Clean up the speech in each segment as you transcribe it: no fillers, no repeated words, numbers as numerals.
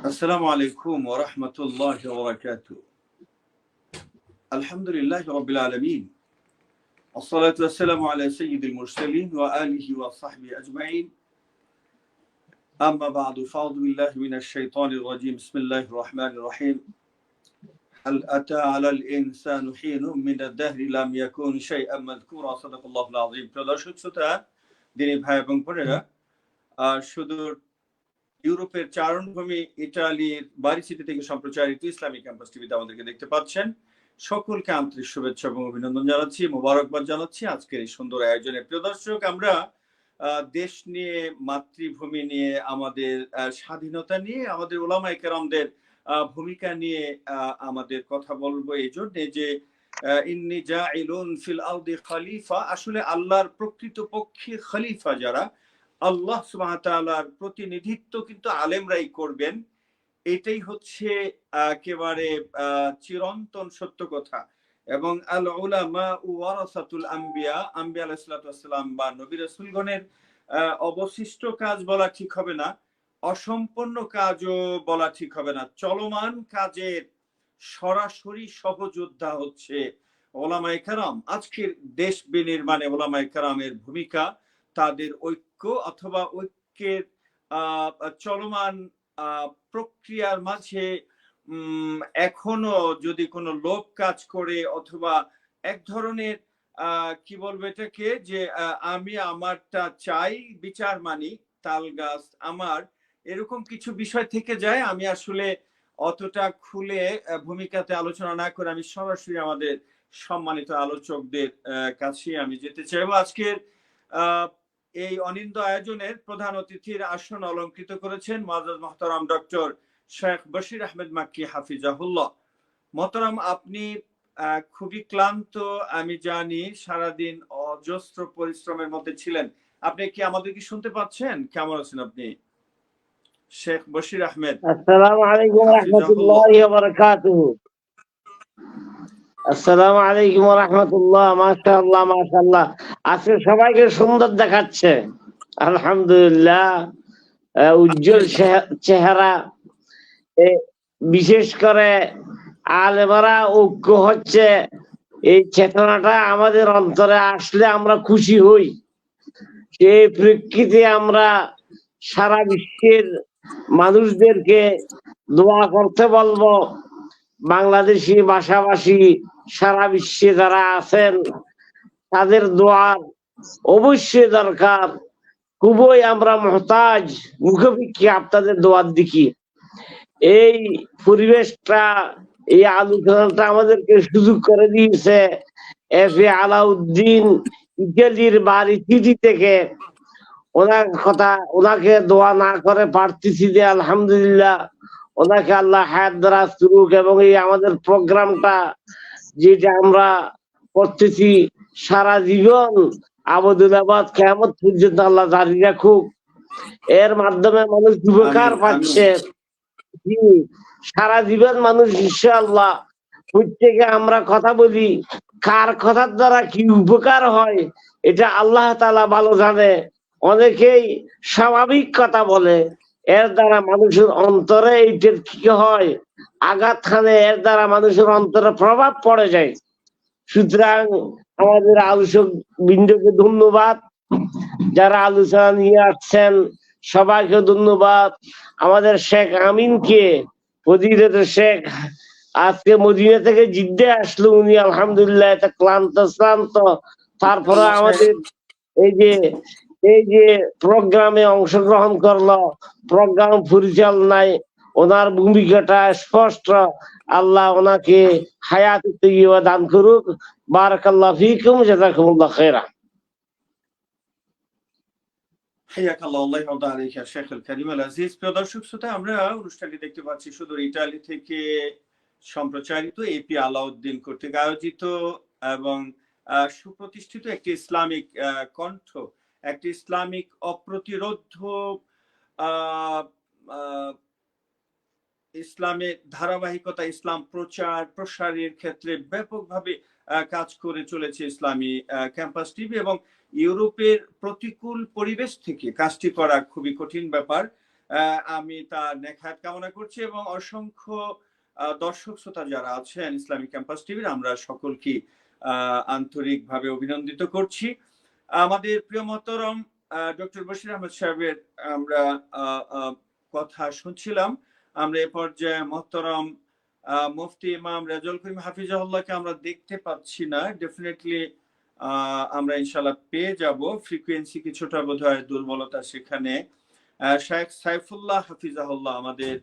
السلام عليكم ورحمة الله وبركاته. الحمد لله رب العالمين. الصلاة والسلام على سيد المرسلين وآله وصحبه أجمعين. أما بعد فأعوذ بالله من الشيطان الرجيم. بسم الله الرحمن الرحيم. هل أتى على الإنسان حين من الدهر لم يكن شيئا مذكورا. صدق الله العظيم. প্রদর্শক শ্রোতা, দিনী ভাই এবং বোনেরা, সুদূর ইউরোপের চারণভূমি ইটালির বাড়ি সিটি থেকে সম্প্রচারিত ইসলামিক ক্যাম্পাস টিভিতে আমাদেরকে দেখতে পাচ্ছেন। সকলকে আন্তরিক শুভেচ্ছা এবং অভিনন্দন জানাচ্ছি, মোবারকবাদ জানাচ্ছি আজকের এই সুন্দর আয়োজনে। প্রিয় দর্শক, আমরা দেশ নিয়ে, মাতৃভূমি নিয়ে, আমাদের স্বাধীনতা নিয়ে, আমাদের উলামায়ে কেরামদের ভূমিকা নিয়ে আমাদের কথা বলবো এই জন্য যে ইন্নী জাইলুন ফিল আরদি খলিফা, আসলে আল্লাহর প্রকৃত পক্ষে খলিফা যারা, আল্লাহ সুবহানাহু ওয়া তাআলার প্রতিনিধিত্ব কিন্তু আলেমরাই করবেন। এটাই হচ্ছে একেবারে চিরন্তন সত্য কথা। এবং আল উলামা ওয়ারাসাতুল আম্বিয়া, আম্বিয়া আলাইহিস সালাতু ওয়াস সালাম বা নবী রাসূলগণের অবশিষ্ট কাজ বলা ঠিক হবে না, অসম্পূর্ণ কাজও বলা ঠিক হবে না। চলমান কাজের সরাসরি সহযোদ্ধা হচ্ছে ওলামায়ে কেরাম। আজকের দেশ বিনির্মাণে ওলামায়ে কেরামের ভূমিকা, তাদের ঐক্য অথবা ঐক্যের চলমান প্রক্রিয়ার মাঝে এখনো যদি কোনো লোক কাজ করে অথবা এক ধরনের কি বলবো এটাকে, যে আমি আমারটা চাই, বিচার মানি, তাল গাছ আমার, এরকম কিছু বিষয় থেকে যায়, আমি আসলে অতটা খুলে ভূমিকাতে আলোচনা না করে আমি সরাসরি আমাদের সম্মানিত আলোচকদের কাছে আমি যেতে চাইবো। আজকের এই অনিন্দ আয়োজনের প্রধান অতিথির আসন অলঙ্কৃত করেছেন মুআজ্জাজ মুহতারাম ডক্টর শেখ বশির আহমেদ মাক্কি হাফিজাহুল্লাহ। মোহতারাম, আপনি খুবই ক্লান্ত আমি জানি, সারাদিন অজস্র পরিশ্রমের মধ্যে ছিলেন। আপনি কি আমাদেরকে শুনতে পাচ্ছেন? কেমন আছেন আপনি শেখ বশির আহমেদ? আসসালামু আলাইকুম ওয়া রাহমাতুল্লাহি ওয়া বারাকাতুহু। আসসালামু আলাইকুম ওয়া রাহমাতুল্লাহ। মাশাআল্লাহ মাশাআল্লাহ, আজকে সবাইকে সুন্দর দেখাচ্ছে, আলহামদুলিল্লাহ। উজ্জ্বল চেহারা, বিশেষ করে আলেমরা ঐক্য হচ্ছে, এই চেতনাটা আমাদের অন্তরে আসলে আমরা খুশি হই। সেই প্রেক্ষিতে আমরা সারা বিশ্বের মানুষদেরকে দোয়া করতে বলবো। বাংলাদেশি ভাষাভাষী সারা বিশ্বে যারা আছেন তাদের দোয়ার অবশ্যই দরকার। খুবই আমরা মুহতাজ, মুখোমুখি আপনাদের দোয়ার দিকে। এই পরিবেশটা, এই আলোচনাটা আমাদেরকে সুযোগ করে দিয়েছে এফ এ আলাউদ্দিন ইটালির বাড়ি সিটি থেকে। ওনাকে দোয়া না করে পারতেছি যে আলহামদুলিল্লাহ, ওনাকে আল্লাহ হায়াত দারাজ করুক। এবং এই আমাদের প্রোগ্রামটা যেটা আমরা করতেছি সারা জীবন আবদুল্লাবাদ কিয়ামত পর্যন্ত আল্লাহ জারি রাখুক। এর মাধ্যমে মানুষ উপকার পাচ্ছে, সারা জীবন মানুষ ইনশাআল্লাহ। প্রত্যেকে আমরা কথা বলি, কার কথার দ্বারা কি উপকার হয় এটা আল্লাহ তাআলা ভালো জানে। অনেকেই স্বাভাবিক কথা বলে, এর দ্বারা মানুষের অন্তরে এইটার কি হয়, আঘাত খানে, এর দ্বারা মানুষের অন্তরে প্রভাব পড়ে যায়। সুতরাং আমাদের আলোচক বৃন্দকে ধন্যবাদ, যারা আলোচনা নিয়ে আসছেন সবাইকে ধন্যবাদ। আমাদের শেখ আমিনকে, ফজিলত শেখ, আজকে মদিনা থেকে জিদ্দে আসলো উনি, আলহামদুলিল্লাহ এটা ক্লান্ত, তারপরে আমাদের এই যে প্রোগ্রামে অংশগ্রহণ করলো, প্রোগ্রাম পরিচালনায় ওনার ভূমিকাটা স্পষ্ট। আল্লাহ ওনাকে হায়াত তাইয়্যিবা দান করুক। বারাকাল্লাহু ফীকুম, জাযাকুমুল্লাহ খায়রা। হাইয়াকাল্লাহ, আল্লাহ ইয়ারদা আলাইকা শেখ আল কারীম আল আজিজ। প্রিয় দর্শক শ্রোতা, আমরা অনুষ্ঠানটি দেখতে পাচ্ছি সুদূর ইতালি থেকে সম্প্রচারিত এপি আলাউদ্দিন কর্তৃক আয়োজিত এবং সুপ্রতিষ্ঠিত একটি ইসলামিক কণ্ঠ, একটি ইসলামিক অপ্রতিরোধ্য ইসলামের ধারাবাহিকতা, ইসলাম প্রচার প্রসারের ক্ষেত্রে ব্যাপকভাবে কাজ করে চলেছে ইসলামী ক্যাম্পাস টিভি। এবং ইউরোপের প্রতিকূল পরিবেশ থেকে কাজটি করা খুবই কঠিন ব্যাপার। আমি তার নেখায়াত কামনা করছি এবং অসংখ্য দর্শক শ্রোতা যারা আছেন ইসলামিক ক্যাম্পাস টিভির, আমরা সকলকে আন্তরিকভাবে অভিনন্দিত করছি। আমাদের প্রিয় মহতরম ডক্টর বশির আহমেদ সাহেবের আমরা কথা শুনছিলাম। আমরা এ পর্যায়ে মহতরম মুফতি ইমাম রেজাউল করিম হাফিজাহুল্লাহকে আমরা দেখতে পাচ্ছি না। ডেফিনেটলি আমরা ইনশাআল্লাহ পেয়ে যাব। ফ্রিকোয়েন্সি কিছুটা বোধহয় দুর্বলতা সেখানে। শেখ সাইফুল্লাহ হাফিজাহুল্লাহ আমাদের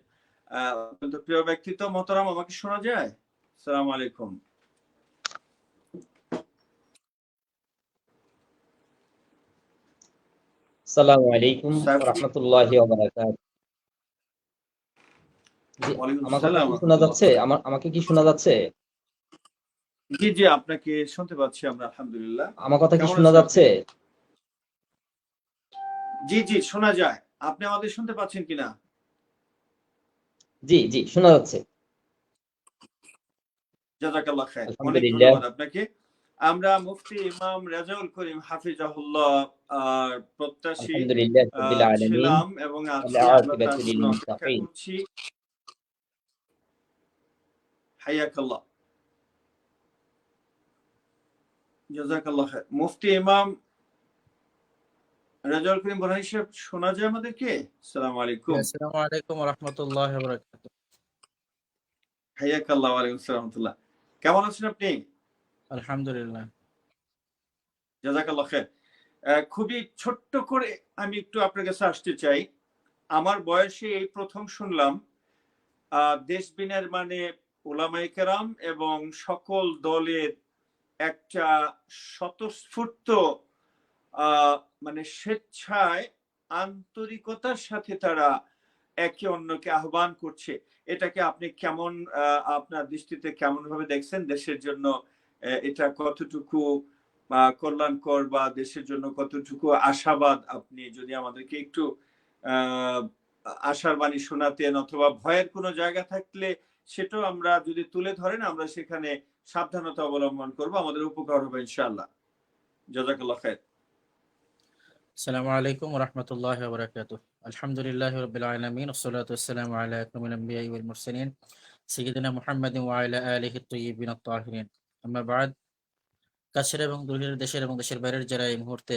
অত্যন্ত প্রিয় ব্যক্তিত্ব। মহতরম, আমাকে শোনা যায়? আসসালামু আলাইকুম। আসসালামু আলাইকুম ওয়া রাহমাতুল্লাহি ওয়া বারাকাতুহু। জি, আমার কথা কি শোনা যাচ্ছে? আমাকে কি শোনা যাচ্ছে? জি জি, আপনাকে শুনতে পাচ্ছি আমরা, আলহামদুলিল্লাহ। আমার কথা কি শোনা যাচ্ছে? জি জি, শোনা যায়। আপনি আমাদের শুনতে পাচ্ছেন কিনা? জি জি, শোনা যাচ্ছে। জাযাকাল্লাহ খাইর। অনেক আলহামদুলিল্লাহ। ধন্যবাদ আপনাকে। আমরা মুফতি ইমাম রেজাউল করিম হাফিজাহুল্লাহ প্রত্যাশী আলহামদুলিল্লাহ রাব্বিল আলামিন ছিলাম এবং আছি। ওয়াল আমরা তার আকিবাতু লিল জন্য অপেক্ষা মুত্তাকিন। করছি। হাইয়াকাল্লাহ, জাযাকাল্লাহ খাইর। মুফতি ইমাম রেজাউল করিম বোরহানি সাহেব, শোনা যায় আমাদেরকে? আসসালামু আলাইকুম। আসসালামু আলাইকুম ওয়া রাহমাতুল্লাহি ওয়া বারাকাতুহু। হাইয়াকাল্লাহ, ওয়া আলাইকুম আসসালাম ওয়া রাহমাতুল্লাহ। কেমন আছেন আপনি? আলহামদুলিল্লাহ। জাযাকাল্লাহ খাইর। খুবই ছোট্ট করে আমি একটু আপনার কাছে আসতে চাই। আমার বয়সে এই প্রথম শুনলাম দেশ বিনির্মাণে উলামায়ে কেরাম এবং সকল দলের একটা স্বতঃস্ফূর্ত মানে স্বেচ্ছায় আন্তরিকতার সাথে তারা একে অন্যকে আহ্বান করছে। এটাকে আপনি কেমন, আপনার দৃষ্টিতে কেমন ভাবে দেখছেন? দেশের জন্য এটা কতটুকু কল্যাণকর বা দেশের জন্য কতটুকু আশাবাদ? আপনি যদি আমাদেরকে একটু আশার বাণী শোনাতেন, অথবা ভয়ের কোনো জায়গা থাকলে সেটাও আমরা যদি তুলে ধরেন, আমরা সেখানে সাবধানতা অবলম্বন করব, আমাদের উপকার হবে ইনশাআল্লাহ। জাযাকাল্লাহ খাইর। আসসালামু আলাইকুম ওয়া রাহমাতুল্লাহি ওয়া বারাকাতুহু। আলহামদুলিল্লাহি রাব্বিল আলামিন ওয়াসসালাতু ওয়াসসালামু আলা আকরামিল আমবিয়াই ওয়াল মুরসালিন সাইয়্যিদিনা মুহাম্মাদিন ওয়া আলা আলিহি আত-তাইয়্যিবিন আত-তাহিরিন। আম্মা বা'দ। কাছের এবং দূরের, দেশের এবং দেশের বাইরের যারা এই মুহূর্তে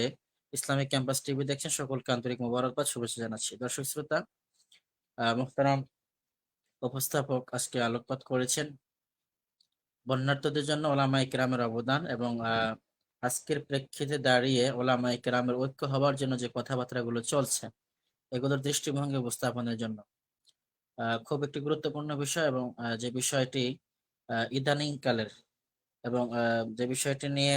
ইসলামিক ক্যাম্পাস টিভি দেখছেন, সকলকে আন্তরিক মোবারকবাদ, শুভেচ্ছা জানাচ্ছি। দর্শক শ্রোতা, মুহতারাম উপস্থাপক আজকে আলোকপাত করেছেন বন্যার্তদের জন্য ওলামায়ে কেরামের অবদান এবং আজকের প্রেক্ষিতে দাঁড়িয়ে ওলামায়ে কেরামের ঐক্য হওয়ার জন্য যে কথাবার্তাগুলো চলছে, এগুলোর দৃষ্টিভঙ্গি উপস্থাপনের জন্য খুব একটি গুরুত্বপূর্ণ বিষয় এবং যে বিষয়টি ইদানিং কালের এবং যে বিষয়টি নিয়ে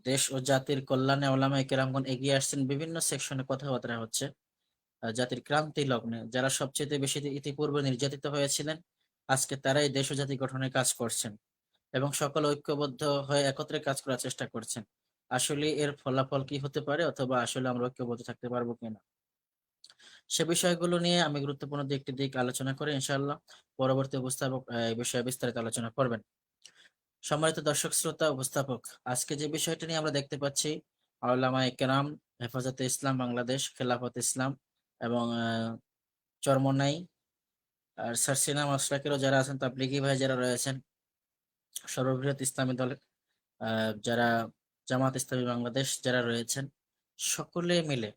দেশ ও জাতির কল্যাণে ওলামায়ে কেরামগণ এগিয়ে আসছেন, বিভিন্ন সেকশনে কথাবার্তা হচ্ছে। জাতির ক্রান্তি লগ্নে যারা সবচেয়ে বেশি ইতিপূর্বে নির্যাতিত হয়েছিলেন, আজকে তারাই দেশ ও জাতি গঠনে কাজ করছেন এবং সকল ঐক্যবদ্ধ হয়ে একত্রে কাজ করার চেষ্টা করছেন। আসলে এর ফলাফল কি হতে পারে, অথবা আসলে আমরা ঐক্যবদ্ধ থাকতে পারবো কিনা, সে বিষয়গুলো নিয়ে আমি গুরুত্বপূর্ণ একটি দিক আলোচনা করে ইনশাআল্লাহ পরবর্তী উপস্থাপক এই বিষয়ে বিস্তারিত আলোচনা করবেন। সম্মানিত দর্শক শ্রোতা, উপস্থাপক, আজকে যে বিষয়টি নিয়ে আমরা দেখতে পাচ্ছি, উলামায়ে কেরাম, হেফাজতে ইসলাম বাংলাদেশ, খেলাফত ইসলাম এবং চরমোনাই আর সারসিনা মাসলাকেরও যারা আছেন, তাবলিগি ভাই যারা রয়েছেন, সর্ববৃহৎ ইসলামী দলের যারা জামাত ইসলামী বাংলাদেশ যারা রয়েছেন, সকলে মিলে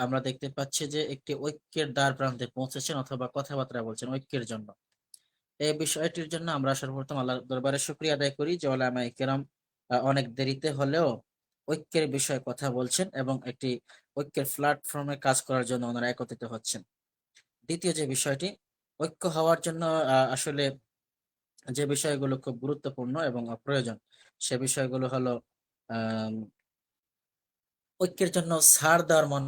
আমরা দেখতে পাচ্ছি যে একটি ঐক্যের দ্বার প্রান্তে পৌঁছেছেন অথবা কথাবার্তা বলছেন ঐক্যের জন্য। এই বিষয়টির জন্য আমরা সর্বপ্রথম আল্লাহর দরবারে শুকরিয়া আদায় করি যে উলামায়ে কেরাম অনেক দেরিতে হলেও ঐক্যের বিষয়ে কথা বলছেন এবং একটি ঐক্যের প্ল্যাটফর্মে কাজ করার জন্য ওনারা একত্রিত হচ্ছেন। দ্বিতীয় যে বিষয়টি, ঐক্য হওয়ার জন্য আসলে যে বিষয়গুলো খুব গুরুত্বপূর্ণ এবং প্রয়োজন, সে বিষয়গুলো হলো ঐক্যের জন্য ছাড় দেওয়ার মন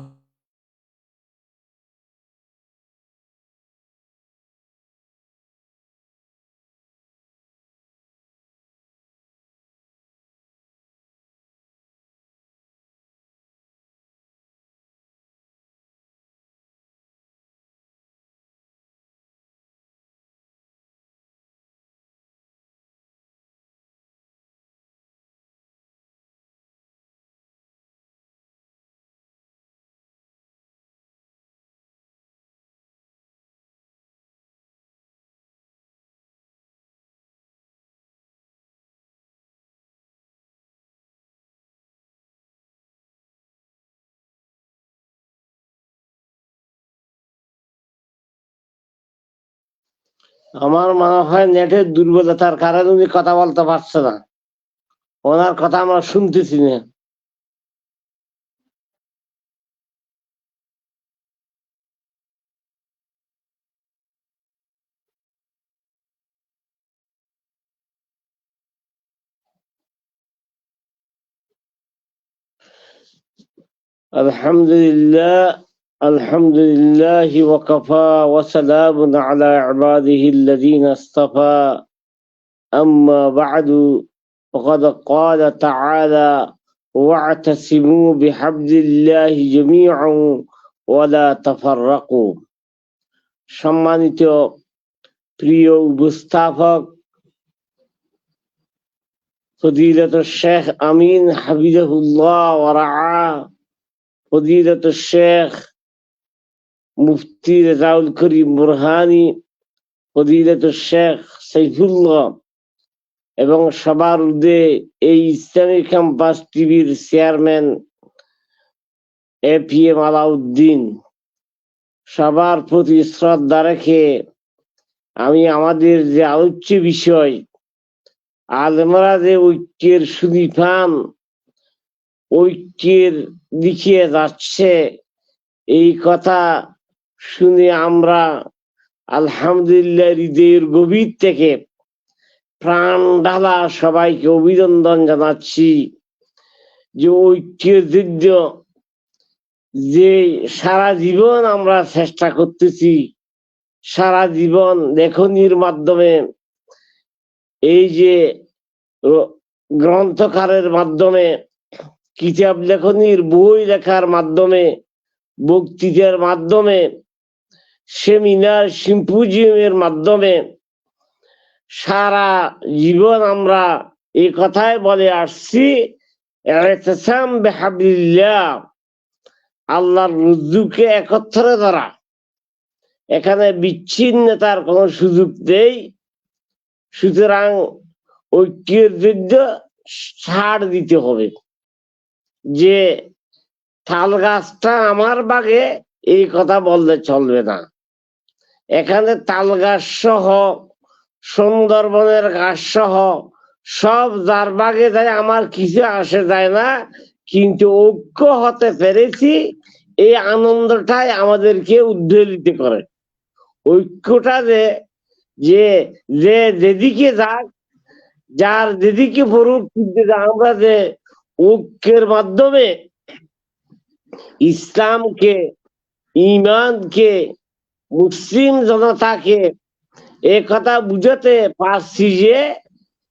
আমার মনে হয় নেটের দুর্বলতার কারণে উনি কথা বলতে পারছে না, ওনার কথা আমরা শুনতেছি না। আলহামদুলিল্লাহ, আলহামদুলিল্লাহ ওয়াকাফা ওয়া সালামুন আলা ইবাদিহিল্লাযীনা ইসতাফা, আম্মা বা'দু, ফাকাদ ক্বালা তাআলা ওয়া'তাসিমু বিহাবলিল্লাহি জামিআন ওয়া লা তাফাররাকু। সম্মানিত প্রিয় উপস্থাপক ফজিলত শেখ আমিন হাফিজাহুল্লাহ ওয়া রাআ, ফজিলত শেখ মুফতি রেজাউল করিম বুরহানি, ফজিলত শেখ সাইফুল্লাহ এবং সবার ঊর্ধ্বে এই ইসলামী ক্যাম্পাস টিভির চেয়ারম্যান APM আলাউদ্দিন, সবার প্রতি শ্রদ্ধা রেখে আমি আমাদের যে আলোচ্য বিষয় আলেমরা যে ঐক্যের সুদি পান, ঐক্যের দিকে যাচ্ছে, এই কথা শুনে আমরা আলহামদুলিল্লাহ হৃদয়ের গভীর থেকে প্রাণ ঢালা সবাইকে অভিনন্দন জানাচ্ছি। যে ঐক্যের যুদ্ধ যে সারা জীবন আমরা চেষ্টা করতেছি, সারা জীবন লেখনির মাধ্যমে, এই যে গ্রন্থকারের মাধ্যমে, কিতাব লেখনির বই লেখার মাধ্যমে, বক্তৃতার মাধ্যমে, সেমিনার সিম্পোজিয়ামের মাধ্যমে সারা জীবন আমরা এই কথাই বলে আসছি, ইতিসাম বিহাবলিল্লাহ, আল্লাহর রজ্জুকে একত্রে ধরা। এখানে বিচ্ছিন্নতার কোন সুযোগ নেই। সুতরাং ঐক্যের যুদ্ধ ছাড় দিতে হবে। যে তাল গাছটা আমার বাগে, এই কথা বললে চলবে না। এখানে তাল গাছ সহ, সুন্দরবনের গাছ সহ সব যার বাগে যায়, আমার কিছু আসে যায় না। কিন্তু ঐক্য হতে পেরেছি, এই আনন্দটাই আমাদেরকে উদ্বেলিত করে। ঐক্যটা যে যেদিকে যাক, যার যেদিকে পড়ুক, কিন্তু আমরা যে ঐক্যের মাধ্যমে ইসলামকে, ঈমানকে, মুসলিম জনতাকে এ কথা বুঝাতে পারছি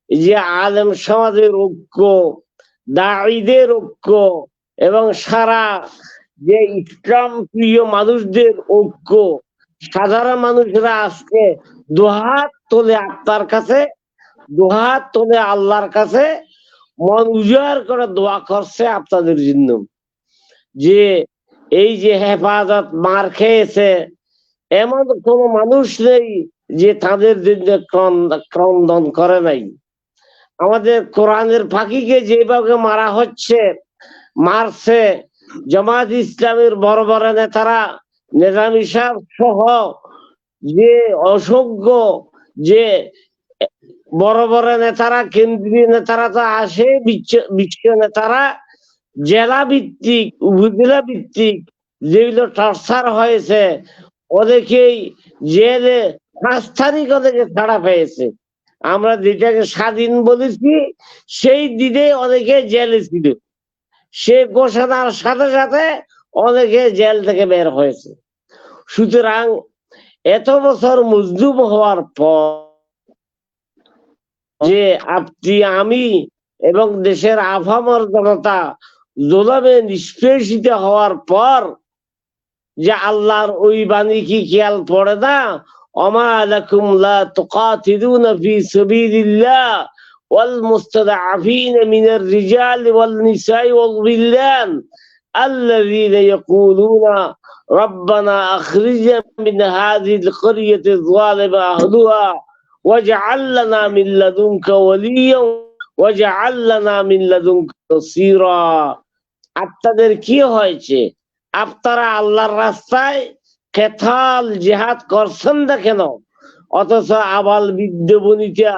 যে আলেম সমাজের ঐক্য, দাঈদের ঐক্য এবং সারা যে ইসলাম প্রিয় মানুষদের ঐক্য, সাধারণ মানুষরা আজকে দুহাত তোলে আপনার কাছে, দুহাত তোলে আল্লাহর কাছে, মন উজাড় করে দোয়া করছে আপনাদের জন্য। যে এই যে হেফাজত মার খেয়েছে, এমন কোন মানুষ নেই যে তাদের জন্য ক্রন্দন করে নাই। আমাদের কোরআনের ফাঁকিকে যেভাবে মারা হচ্ছে, মারছে জামাত ইসলামের বড় বড় নেতারা, নিজামী সাহেব সহ যে অসংখ্য যে বড় বড় নেতারা, কেন্দ্রীয় নেতারা তো আসে, বিশ্ব নেতারা, জেলা ভিত্তিক, উপজেলা ভিত্তিক যেগুলো টর্চার হয়েছে, ওদেরকেই জেলে 5 তারিখ ওদেরকে ছাড়া পেয়েছে। আমরা যেটাকে স্বাধীন বলেছি, সেই দিনে অনেকে জেলে ছিল। সে ঘোষণার সাথে সাথে অনেকে জেল থেকে বের হয়েছে। সুতরাং এত বছর মজলুম হওয়ার পর, যে আপনি আমি এবং দেশের আফামর জনতা জুলুমে নিষ্পেষিত হওয়ার পর, যে আল্লাহর ওই বাণী কি খেয়াল পড়ে না? ওমা লাকুম লা তুকাতিলুনা ফি সাবিলিল্লাহ ওয়াল মুস্তাদআফিনা মিনার রিজালি ওয়াল নিসাই ওয়াল বিলদান আল্লাযীনা ইয়াকুলুনা রাব্বানা আখরিজনা মিন হাযিহিল ক্বরিয়াতি যালিমা আহলুহা ওয়াজআল লানা মিন লাদুনকা ওয়ালিয়্যান ওয়াজআল লানা মিন লাদুনকা নাসীরা। আপনাদের কি হয়েছে? আপনারা আল্লাহর রাস্তায় কেতাল জিহাদ করছেন না কেন? অথচ আবাল বৃদ্ধ বনিতা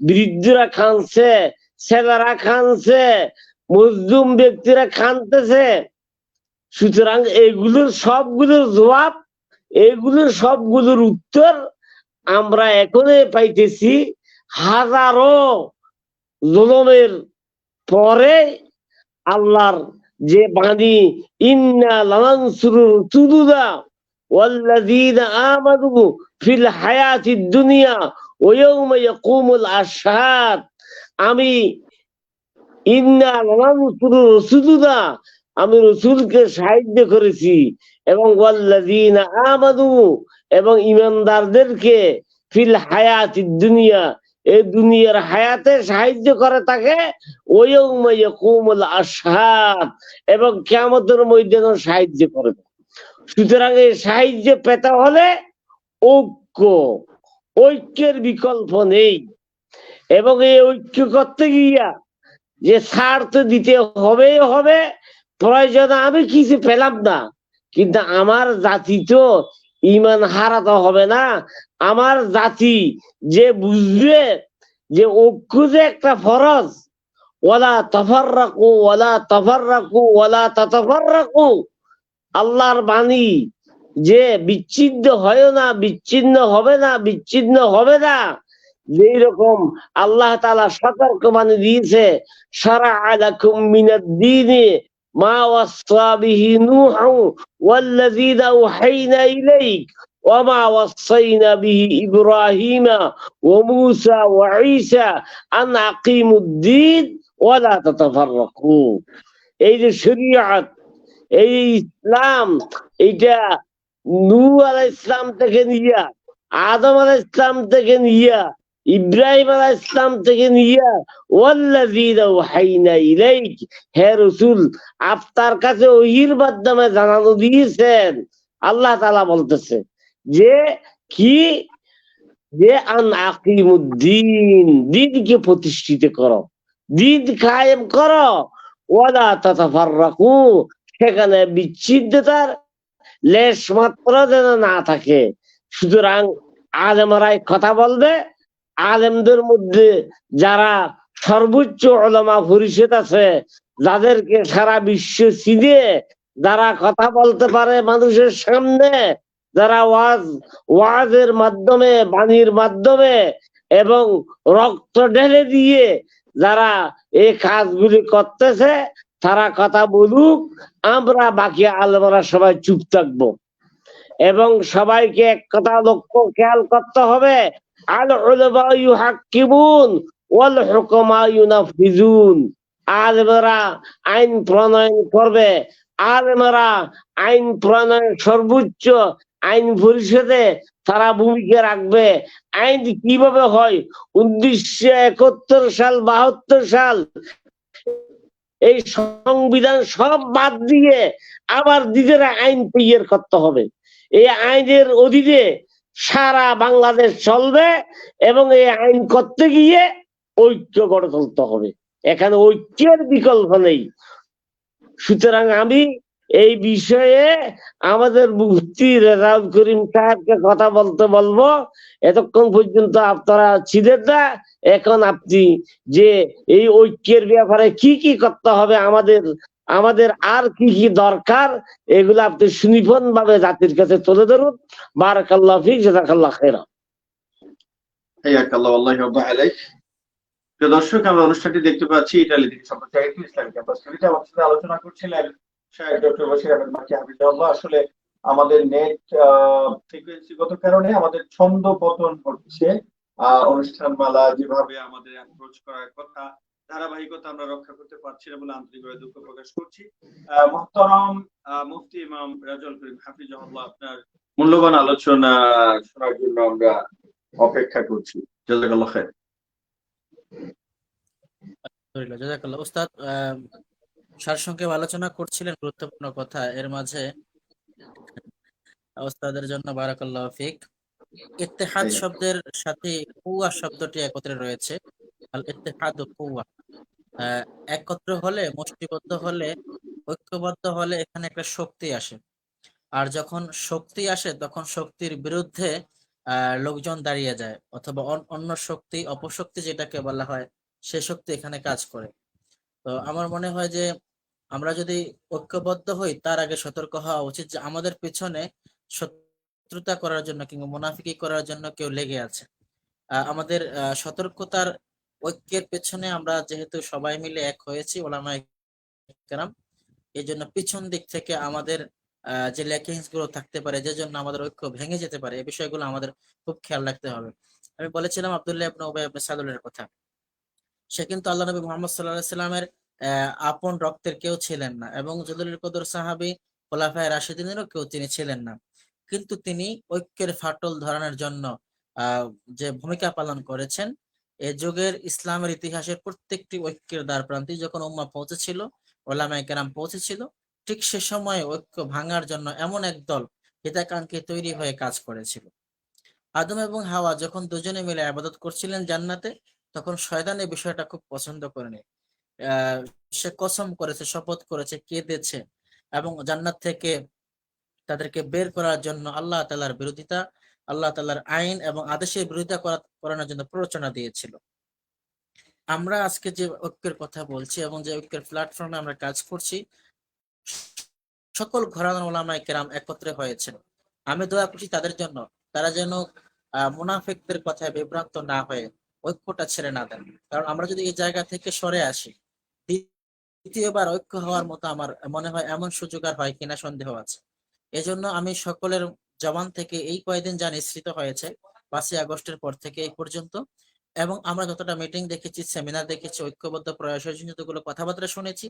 বৃদ্ধরা খানছে, ছেলেরা খানছে, মজলুম ব্যক্তিরা খানতেছে। সুতরাং এগুলোর সবগুলোর জবাব, এগুলোর সবগুলোর উত্তর আমরা এখনই পাইতেছি হাজারো জুলুমের পরে। আল্লাহর যে বাণী, ইন্না লানানসুরু রুসুলানা ওয়াল্লাযীনা আমানু ফিল হায়াতিদ দুনিয়া ওয়া ইয়াওমা ইয়াকুমুল আশহাদ, আমি ইন্না লানানসুরু রুসুলানা, আমি রসুলকে সাহায্য করেছি, এবং ওয়াল্লাযীনা আমানু, এবং ঈমানদারদেরকে ফিল হায়াতিদ দুনিয়া, এই দুনিয়ার হায়াতে সাহায্য করে তাকে, ওয়া ইয়াওমা ইয়াকুমুল আশহাদ, এবং কিয়ামতের ময়দানে সাহায্য করবে। সুতরাং এই সাহায্য পেতে হলে ঐক্য, ঐক্যের বিকল্প নেই। এবং এই ঐক্য করতে গিয়া যে ছাড় তো দিতে হবে, প্রয়োজনে আমি কিছু পেলাম না, কিন্তু আমার জাতি তো ইমান হারাতে হবে না। আমার জাতি যে বুঝবে যে ঐক্য যে একটা ফরজ, ওয়ালা তাফাররাকু ওয়ালা তাফাররাকু ওয়ালা তাতাফাররাকু, আল্লাহর বাণী যে বিচ্ছিন্ন হয় না, বিচ্ছিন্ন হবে না, বিচ্ছিন্ন হবে না। যেই রকম আল্লাহ তাআলা সতর্ক বাণী দিয়েছে, শারা'a লাকুম মিনাদ-দীনি মা ওয়াসসা বিহি নূহু ওয়াল্লাযীনা আওহাইনা ইলাইক ওয়া মা ওয়াসাইনা বিহি ইব্রাহিমা ওয়া মূসা ওয়া ঈসা আন আকিমুদ-দীন ওয়া লা তাতাফাররাকু। এই যে শরীয়ত, এই ইসলাম, এইটা নূহ আলাইহিস সালাম থেকে নিয়া, আদম আলাইহিস সালাম থেকে নিয়া, ইব্রাহিম আলাইহিস সালাম থেকে নিয়া, ওয়াল্লাযীনা আওহাইনা ইলাইক, হে রাসূল আপনার কাছে ওহীর মাধ্যমে জানানো দিয়েছেন। আল্লাহ তাআলা বলতেছে যে কি, যে আন আকিমুদ্দিন, দ্বীনকে প্রতিষ্ঠিত করো, দ্বীন কায়েম করো, ওয়ালা তাতাফাররাকু, সেখানে বিচ্ছিন্নতার লেশ মাত্র যেন না থাকে। সুতরাং আলেমরাই কথা বলবে, আলেমদের মধ্যে যারা সর্বোচ্চ উলামা পরিষদ আছে, যাদেরকে সারা বিশ্ব চিনে, যারা কথা বলতে পারে মানুষের সামনে, যারা ওয়াজের মাধ্যমে, বাণীর মাধ্যমে এবং রক্ত ঢেলে দিয়ে যারা এই কাজগুলি করতেছে, তারা কথা বলুক, আমরা বাকি আলেমরা সবাই চুপ থাকবো। এবং সবাইকে এক কথা লক্ষ্য খেয়াল করতে হবে, আল উলামা ইউহাক্কিমুন ওয়াল হুকামা ইউনাফিজুন, আলেমরা আইন প্রণয়ন করবে, আলেমরা আইন প্রণয়ন সর্বোচ্চ আইন পরিষদে তারা ভূমিকা রাখবে। আইন কিভাবে হয়, 1971 সাল 72 সাল এই সংবিধান সব বাদ দিয়ে আবার নিজেরা আইন তৈরি করতে হবে। এই আইনের অধীনে সারা বাংলাদেশ চলবে, এবং এই আইন করতে গিয়ে ঐক্য গড়ে তুলতে হবে। এখানে ঐক্যের বিকল্প নেই। সুতরাং আমি এই বিষয়ে আমাদের মুফতি রেজাউল করিম সাহেবকে কথা বলবো। এতক্ষণ পর্যন্ত আপনারা ছিলেন না, এখন আপনি যে এই ঐক্যের ব্যাপারে কি কি করতে হবে, আমাদের আর কি কি দরকার, এগুলো আপনি সুনিপুণ ভাবে জাতির কাছে তুলে ধরুন। বারাকাল্লাহু ফিক, জাযাকাল্লাহু খাইরা। হাইয়াকাল্লাহু ওয়াল্লাহি ওয়া আলাইক। প্রিয় দর্শক, আমরা অনুষ্ঠানটি দেখতে পাচ্ছি ইতালি থেকে সম্প্রচারিত ইসলামিক ক্যাম্পাস টিভিতে। আমাদের সাথে আলোচনা করছিলেন শাহেখ ডক্টর বশির আহমেদ মাকি হাফিজাহুল্লাহ। আসলে আমাদের নেট ফ্রিকোয়েন্সিগত কারণে আমাদের ছন্দ পতন হচ্ছে। অনুষ্ঠান মালা যেভাবে আমাদের অ্যাপ্রোচ করার কথা, ধারাবাহিকতা আমরা রক্ষা করতে পারছি না বলে আন্তরিকভাবে দুঃখ প্রকাশ করছি। মুহতারাম মুফতি ইমাম রেজাউল করিম হাফিজাহুল্লাহ, আপনার মূল্যবান আলোচনা শোনার জন্য আমরা অপেক্ষা করছি। জাযাকাল্লাহু খাইর। জাযাকাল্লাহ। উস্তাদ সারসংক্ষেপ আলোচনা করছিলেন গুরুত্বপূর্ণ কথা, এর মাঝে উস্তাদের জন্য বারাকাল্লাহু ফিক। ইত্তেহাদ শব্দের সাথে কুওয়া শব্দটি একত্রে রয়েছে। আল ইত্তেহাদ ও কুওয়া, একত্র হলে, মুষ্টিবদ্ধ হলে, ঐক্যবদ্ধ হলে এখানে একটা শক্তি আসে। আর যখন শক্তি আসে তখন শক্তির বিরুদ্ধে লোকজন দাঁড়িয়ে যায়, অথবা অন্য শক্তি, অপশক্তি যেটাকে বলা হয়, সে শক্তি এখানে কাজ করে। তো আমার মনে হয় যে আমরা যদি ঐক্যবদ্ধ হই, তার আগে সতর্ক হওয়া উচিত যে আমাদের পেছনে শত্রুতা করার জন্য কিংবা মুনাফিকি করার জন্য কেউ লেগে আছে। আমাদের সতর্কতার, ঐক্যের পেছনে আমরা যেহেতু সবাই মিলে এক হয়েছি ওলামায়ে কেরাম, এই জন্য পিছন দিক থেকে আমাদের যে ল্যাকিংস গুলো থাকতে পারে, যে জন্য আমাদের ঐক্য ভেঙে যেতে পারে, এই বিষয়গুলো আমাদের খুব খেয়াল রাখতে হবে। আমি বলেছিলাম আব্দুল্লাহ ইবনে উবাই ইবনে সালুলের কথা। সে কিন্তু আল্লাহ নবী মুহাম্মদ সাল্লাল্লাহু আলাইহি সাল্লামের আপন রক্তের কেউ ছিলেন না, এবং জলিলুল কদর সাহাবী খোলাফায়ে রাশিদিনেরও কেউ তিনি ছিলেন না। কিন্তু তিনি ঐক্যের ফাটল ধরানোর জন্য যে ভূমিকা পালন করেছেন, এ যুগের ইসলামের ইতিহাসের প্রত্যেকটি ঐক্যের দ্বার প্রান্তে যখন উম্মাহ পৌঁছেছিল, ওলামায়ে কেরাম পৌঁছেছিল, ঠিক সে সময় ঐক্য ভাঙার জন্য এমন এক দল হিতাকাঙ্ক্ষী তৈরি হয়ে কাজ করেছিল। আদম এবং হাওয়া যখন দুজনে মিলে ইবাদত করছিলেন জান্নাতে, তখন শয়তান এই বিষয়টা খুব পছন্দ করেনি। আহ সে কসম করেছে, শপথ করেছে, কেঁদেছে, এবং জান্নাত থেকে তাদেরকে বের করার জন্য আল্লাহ তাআলার বিরোধিতা, আল্লাহ তাআলার আইন এবং আদেশের বিরোধিতা করানোর জন্য প্ররোচনা দিয়েছিল। আমরা আজকে যে ঐক্যের কথা বলছি এবং যে ঐক্যের প্ল্যাটফর্মে আমরা কাজ করছি, সকল ঘরানার ওলামায়ে কেরাম একত্রে হয়েছেন। আমি দোয়া করছি তাদের জন্য, তারা যেন মুনাফিকদের কথায় বিভ্রান্ত না হয়ে ঐক্যটা ছেড়ে না দেন। কারণ আমরা যদি এই জায়গা থেকে সরে আসি, দ্বিতীয়বার ঐক্য হওয়ার মতো আমার মনে হয় এমন সুযোগ আর হয় কিনা সন্দেহ আছে। এজন্য আমি সকলের জবান থেকে এই কয়েকদিন যা নিঃসৃত হয়েছে 5ই আগস্টের পর থেকে এই পর্যন্ত, এবং আমরা যতটা মিটিং দেখেছি, সেমিনার দেখেছি, ঐক্যবদ্ধ প্রয়াসের জন্য যতগুলো কথাবার্তা শুনেছি,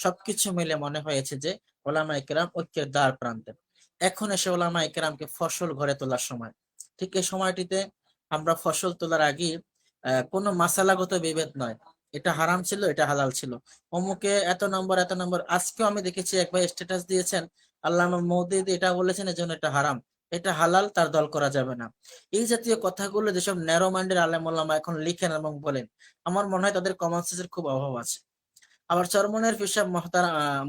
সবকিছু মিলে মনে হয়েছে যে ওলামায়ে কেরাম ঐক্যের দ্বার প্রান্তে। এখন এসে ওলামায়ে কেরামকে ফসল ঘরে তোলার সময়। ঠিক এই সময়টিতে আমরা ফসল তোলার আগে কোনো মাসালাগত বিভেদ নয়, এটা হারাম ছিল, এটা হালাল ছিল, অমুকে এত নম্বর এত নম্বর। আজকেও আমি দেখেছি এক ভাই স্ট্যাটাস দিয়েছেন, আল্লামা মওদুদি এটা বলেছেন এজন্য এটা হারাম, এটা হালাল, তার দল করা যাবে না। এই জাতীয় কথাগুলো যেসব ন্যারো মাইন্ডের আলেম ওলামা এখন লিখেন এবং বলেন, আমার মনে হয় তাদের কমন সেন্সের খুব অভাব আছে। আবার চরমনের ফিসাব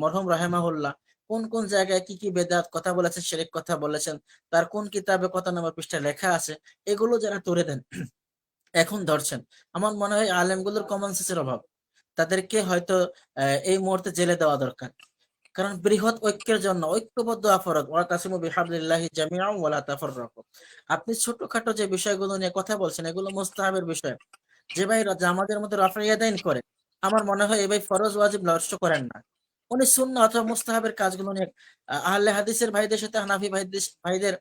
মরহুম রাহেমাহুল্লাহ কোন কোন জায়গায় কি কি বেদাত কথা বলেছেন, শিরক কথা বলেছেন, তার কোন কিতাবে কত নম্বর পৃষ্ঠায় লেখা আছে, এগুলো যারা তুলে দেন এখন ধরছেন, আমার মনে হয় আলেমগুলোর কমন সেন্সের অভাব। তাদেরকে হয়তো এই মুহূর্তে জেলে দেওয়া দরকার। কারণ বৃহৎ ঐক্যের জন্য ঐক্যবদ্ধ আফরদ ওয়াতাসিমু বিহাবলিল্লাহি জামিআন ওয়ালা তাফাররাকু। আপনি ছোটখাটো যে বিষয়গুলো নিয়ে কথা বলছেন, এগুলো মুস্তাহাবের বিষয়। যে ভাই আমাদের মধ্যে রাফাইয়াদাইন করে, আমার মনে হয় এই ভাই ফরজ ওয়াজিব নষ্ট করেন না, উনি সুন্নাহ অথবা মুস্তাহাবের কাজগুলো নিয়ে আহলে হাদিসের ভাইদের সাথে হানাফি ভাইদের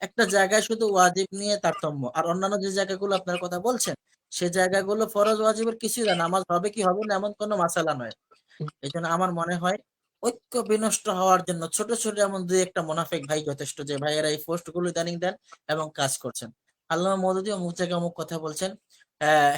একটা জায়গায় শুধু ওয়াজিব নিয়ে তারতম্য, আর অন্যান্য যে জায়গাগুলো আপনার কথা বলছেন, সে জায়গাগুলো ফরজ ওয়াজিবের কিছুই না, নামাজ হবে কি হবে না এমন কোনো মাসালা নয়। এই জন্য আমার মনে হয় ঐক্য বিনষ্ট হওয়ার জন্য ছোট ছোট এমন দুই একটা মুনাফিক ভাই যথেষ্ট, যে ভাইয়েরা এই পোস্ট গুলো ইদানিং দেন এবং কাজ করছেন। আল্লামা মওদুদী অমুক জায়গায় অমুক কথা বলছেন,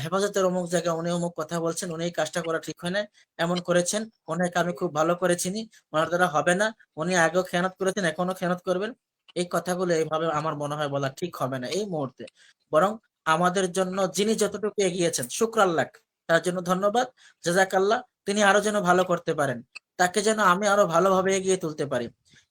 হেফাজতের অমুক জায়গায় উনি অমুক কথা বলছেন, উনি এই কাজটা করা ঠিক হয় না, এমন করেছেন, ওনাকে আমি খুব ভালো করে চিনি, ওনার দ্বারা হবে না, উনি আগেও খেয়ানত করেছেন, এখনো খেয়ানত করবেন। এই কথাগুলো এইভাবে আমার মনে হয় বলা ঠিক হবে না এই মুহূর্তে। বরং আমাদের জন্য যিনি যতটুকু এগিয়েছেন, শুকর আল্লাহ, তার জন্য ধন্যবাদ, জাযাকাল্লাহ। তিনি আরো যেন ভালো করতে পারেন, তাকে যেন আমি আরো ভালোভাবে এগিয়ে তুলতে পারি।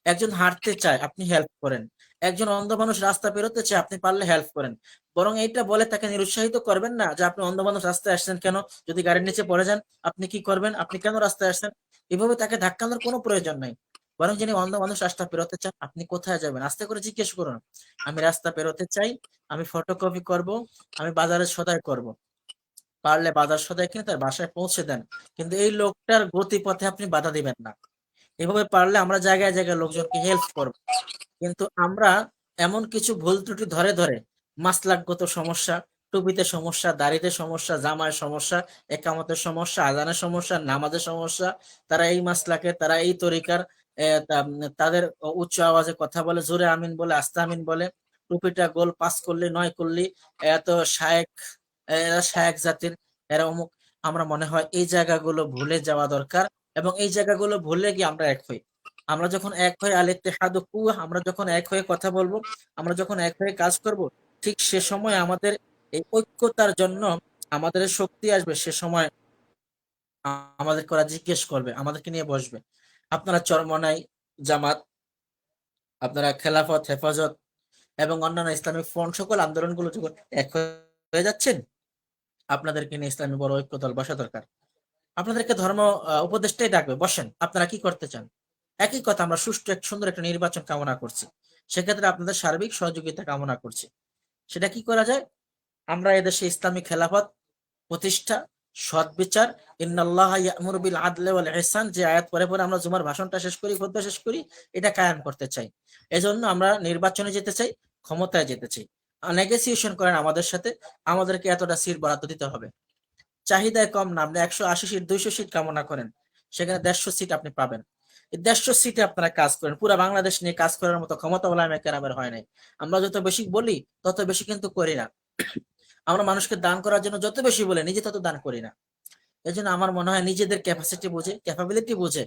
একজন হাঁটতে চায়, আপনি হেল্প করেন। একজন অন্ধ মানুষ রাস্তা পেরোতে চায়, আপনি পারলে হেল্প করেন। বরং এইটা বলে তাকে নিরুৎসাহিত করবেন না যে আপনি অন্ধ মানুষ রাস্তায় আসছেন কেন, যদি গাড়ির নিচে পড়ে যান আপনি কি করবেন, আপনি কেন রাস্তায় আসছেন, এভাবে তাকে ধাক্কানোর কোনো প্রয়োজন নাই। বরং যিনি অন্ধ মানুষ রাস্তা পেরোতে চান, আপনি কোথায় যাবেন আস্তে করে জিজ্ঞেস করুন, আমি রাস্তা পেরোতে চাই, আমি ফটোকপি করব, আমি বাজারে সদাই করব। পারলে বাজার সদাই কিনে তার বাসায় পৌঁছে দেন, কিন্তু এই লোকটার গতিপথে আপনি বাধা দিবেন না। এভাবে পারলে আমরা জায়গায় জায়গায় লোকজনকে হেল্প করব। কিন্তু আমরা এমন কিছু ভুল ত্রুটি ধরে ধরে মাসলাকগত সমস্যা, টুপিতে সমস্যা, দাড়িতে সমস্যা, জামায় সমস্যা, একামতের সমস্যা, আজানের সমস্যা, নামাজের সমস্যা, তারা এই মাসলাকে, তারা এই তরিকার, তাদের উচ্চ আওয়াজে কথা বলে, জোরে আমিন বলে, আস্তে আমিন বলে, টুপিটা গোল 5 করলে 9 করলি, এত শায়েক, এরা শায়েক জাতির, এরা অমুক। আমরা মনে হয় এই জায়গাগুলো ভুলে যাওয়া দরকার, এবং এই জায়গাগুলো ভুলে গিয়ে আমরা এক হই। আমরা যখন এক হয়ে আল-ইত্তিহাদু কুওয়া, আমরা যখন এক হয়ে কথা বলবো, আমরা যখন এক হয়ে কাজ করব, ঠিক সে সময় আমাদের এই ঐক্যতার জন্য আমাদের শক্তি আসবে। সে সময় আমাদেরকে ওরা জিজ্ঞেস করবে, আমাদেরকে নিয়ে বসবে, আপনারা চরমনাই, জামাত, আপনারা খেলাফত, হেফাজত, এবং অন্যান্য ইসলামিক ফ্রন্ট সকল আন্দোলনগুলো যখন এক হয়ে যাচ্ছেন, আপনাদেরকে নিয়ে ইসলামী বড় ঐক্য দল বসা দরকার। আপনাদেরকে ধর্ম উপদেষ্টাই ডাকবে, বসেন, আপনারা কি করতে চান। একই কথা, আমরা সুষ্ঠু এক সুন্দর একটা নির্বাচন কামনা করছি, সেক্ষেত্রে আপনাদের সার্বিক সহযোগিতা কামনা করছি। সেটা কি করা যায়? আমরা এদেশে ইসলামী খেলাফত প্রতিষ্ঠা, সৎ বিচার, ইন্নাল্লাহা ইয়া'মুরু বিল আদলি ওয়াল ইহসান, যে আয়াত পরে পরে আমরা জুমার ভাষণটা শেষ করি, খুতবা শেষ করি, এটা কায়েম করতে চাই। এজন্য আমরা নির্বাচনে যেতে চাই, ক্ষমতায় যেতে চাই। নেগোসিয়েশন করেন আমাদের সাথে, আমাদেরকে এতটা সিট বরাদ্দ দিতে হবে। চাহিদায় কম না, আপনি 180 সিট 200 সিট কামনা করেন, সেখানে 150 সিট আপনি পাবেন। এই 150 সিটে আপনারা কাজ করেন। পুরো বাংলাদেশ নিয়ে কাজ করার মতো ক্ষমতা ওলামায়ে কেরামের হয় নাই। আমরা যত বেশি বলি তত বেশি কিন্তু করি না। আমরা মানুষকে দান করার জন্য যত বেশি বলি, নিজে তত দান করি না। এই জন্য আমার মনে হয় নিজেদের ক্যাপাসিটি বুঝে, ক্যাপাবিলিটি বুঝে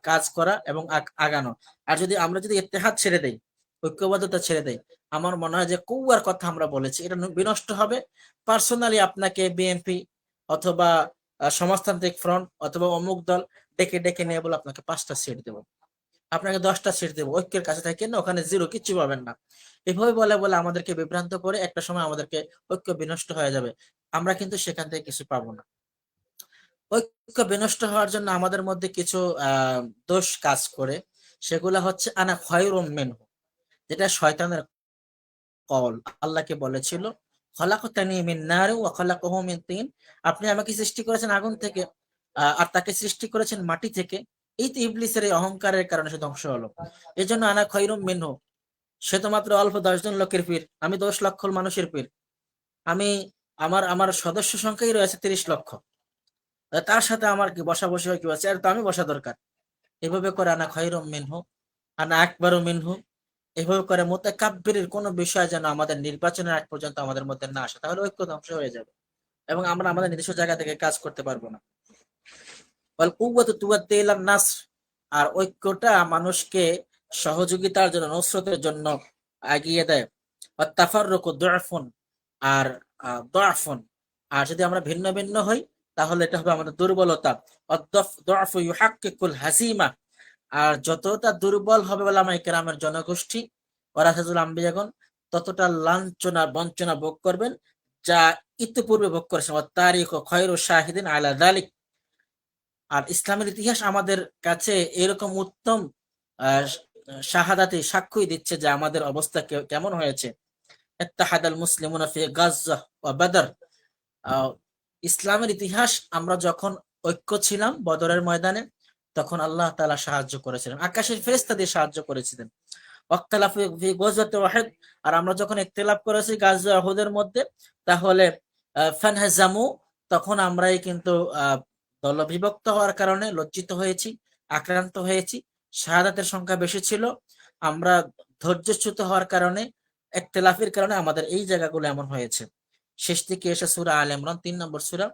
কাজ করা এবং আগানো। আর আমরা যদি ইত্তেহাদ ছেড়ে দেই, ঐক্যবদ্ধতা ছেড়ে দেই, আমার মনে হয় যে কৌয়ার কথা আমরা বলেছি এটা বিনষ্ট হবে। পার্সোনালি আপনাকে বিএনপি অথবা সমাজতান্ত্রিক ফ্রন্ট অথবা অমুক দল ডেকে ডেকে নিয়ে বলে আপনাকে 5টা সিট দেবো, আপনাকে 10টা সিট দেবো, ঐক্যের কাছে থাকেন না, ওখানে জিরো, কিচ্ছু পাবেন না। এভাবে বলে বলে আমাদেরকে বিভ্রান্ত করে একটা সময় আমাদেরকে ঐক্য বিনষ্ট হয়ে যাবে। আমরা কিন্তু সেখান থেকে কিছু পাবো না। ঐক্য বিনষ্ট হওয়ার জন্য আমাদের মধ্যে কিছু দোষ কাজ করে, সেগুলা হচ্ছে আনা খায়রুম মিনহু, যেটা শয়তানের কল। আল্লাহকে বলেছিল খলাকতানি মিন নার ওয়া খলাকাহু মিন তিন, আপনি আমাকে সৃষ্টি করেছেন আগুন থেকে, আর তাকে সৃষ্টি করেছেন মাটি থেকে। এই তো ইবলিসের এই অহংকারের কারণে সে ধ্বংস হলো। এজন্য আনা খায়রুম মিনহু, সে তো মাত্র অল্প 10 জন লোকের পীর, আমি 10 লক্ষ মানুষের পীর। আমি আমার আমার সদস্য সংখ্যাই রয়েছে 30 লক্ষ, তার সাথে আমার কি বসাবসি হয়, কি আছে, আর তো আমি বসা দরকার। এভাবে করে আনা খায়রুম মিনহু, আনা আকবারু মিনহু, এভাবে করে মুতাকাব্বিরের কোন বিষয় যেন আমাদের নির্বাচনের আগ পর্যন্ত আমাদের মধ্যে না আসে, তাহলে ঐক্য ধ্বংস হয়ে যাবে এবং আমরা আমাদের নিজস্ব জায়গা থেকে কাজ করতে পারবো না। ওয়াল কুওয়াতু তুওয়াত্তি ইলান নাসর, আর ঐক্যটা মানুষকে সহযোগিতার জন্য, নসরতের জন্য এগিয়ে দেয়। ওয়াত তাফাররুকু দুআফুন, আর দুআফুন, আর যদি আমরা ভিন্ন ভিন্ন হই তাহলে এটা হবে আমাদের দুর্বলতা। দুআফু ইউহাক্কিকুল হাসিমা, আর যতটা দুর্বল হবে ওলামায়ে কেরামের জনগোষ্ঠী ওয়ারাসাতুল আম্বিয়াগণ, ততটা লাঞ্ছনা বঞ্চনা ভোগ করবেন, যা ইতিপূর্বে ভোগ করেছেন। ওয়াত তারিখু খায়রু শাহিদিন আলা যালিক, আর ইসলামের ইতিহাস আমাদের কাছে এরকম উত্তম শাহাদাতি সাক্ষ্যই দিচ্ছে যে আমাদের অবস্থা কেমন হয়েছে। ইত্তাহাদাল মুসলিমুনা ফি গাজওয়া ওয়া বদর, ইসলামের ইতিহাস, আমরা যখন ঐক্য ছিলাম বদরের ময়দানে, তখন আল্লাহ তাআলা সাহায্য করেছিলেন, আকাশের ফেরেশতা দিয়ে সাহায্য করেছিলেন। ওয়াক্তালাফু ফি গাজওয়াতি ওয়াহিদ, আর আমরা যখন ইখতিলাফ করেছি গাজওয়া উহুদের মধ্যে, তাহলে ফানহাজামু, তখন আমরাই কিন্তু দলবিভক্ত হওয়ার কারণে লজ্জিত হয়েছি, আক্রান্ত হয়েছি। শাহাদাতের সংখ্যা বেশি ছিল, আমরা ধৈর্যচ্যুত হওয়ার কারণে, ইখতিলাফের কারণে আমাদের এই জায়গাগুলো এমন হয়েছে। শেষ দিকে এসে সূরা আলে ইমরান 3 নম্বর সূরা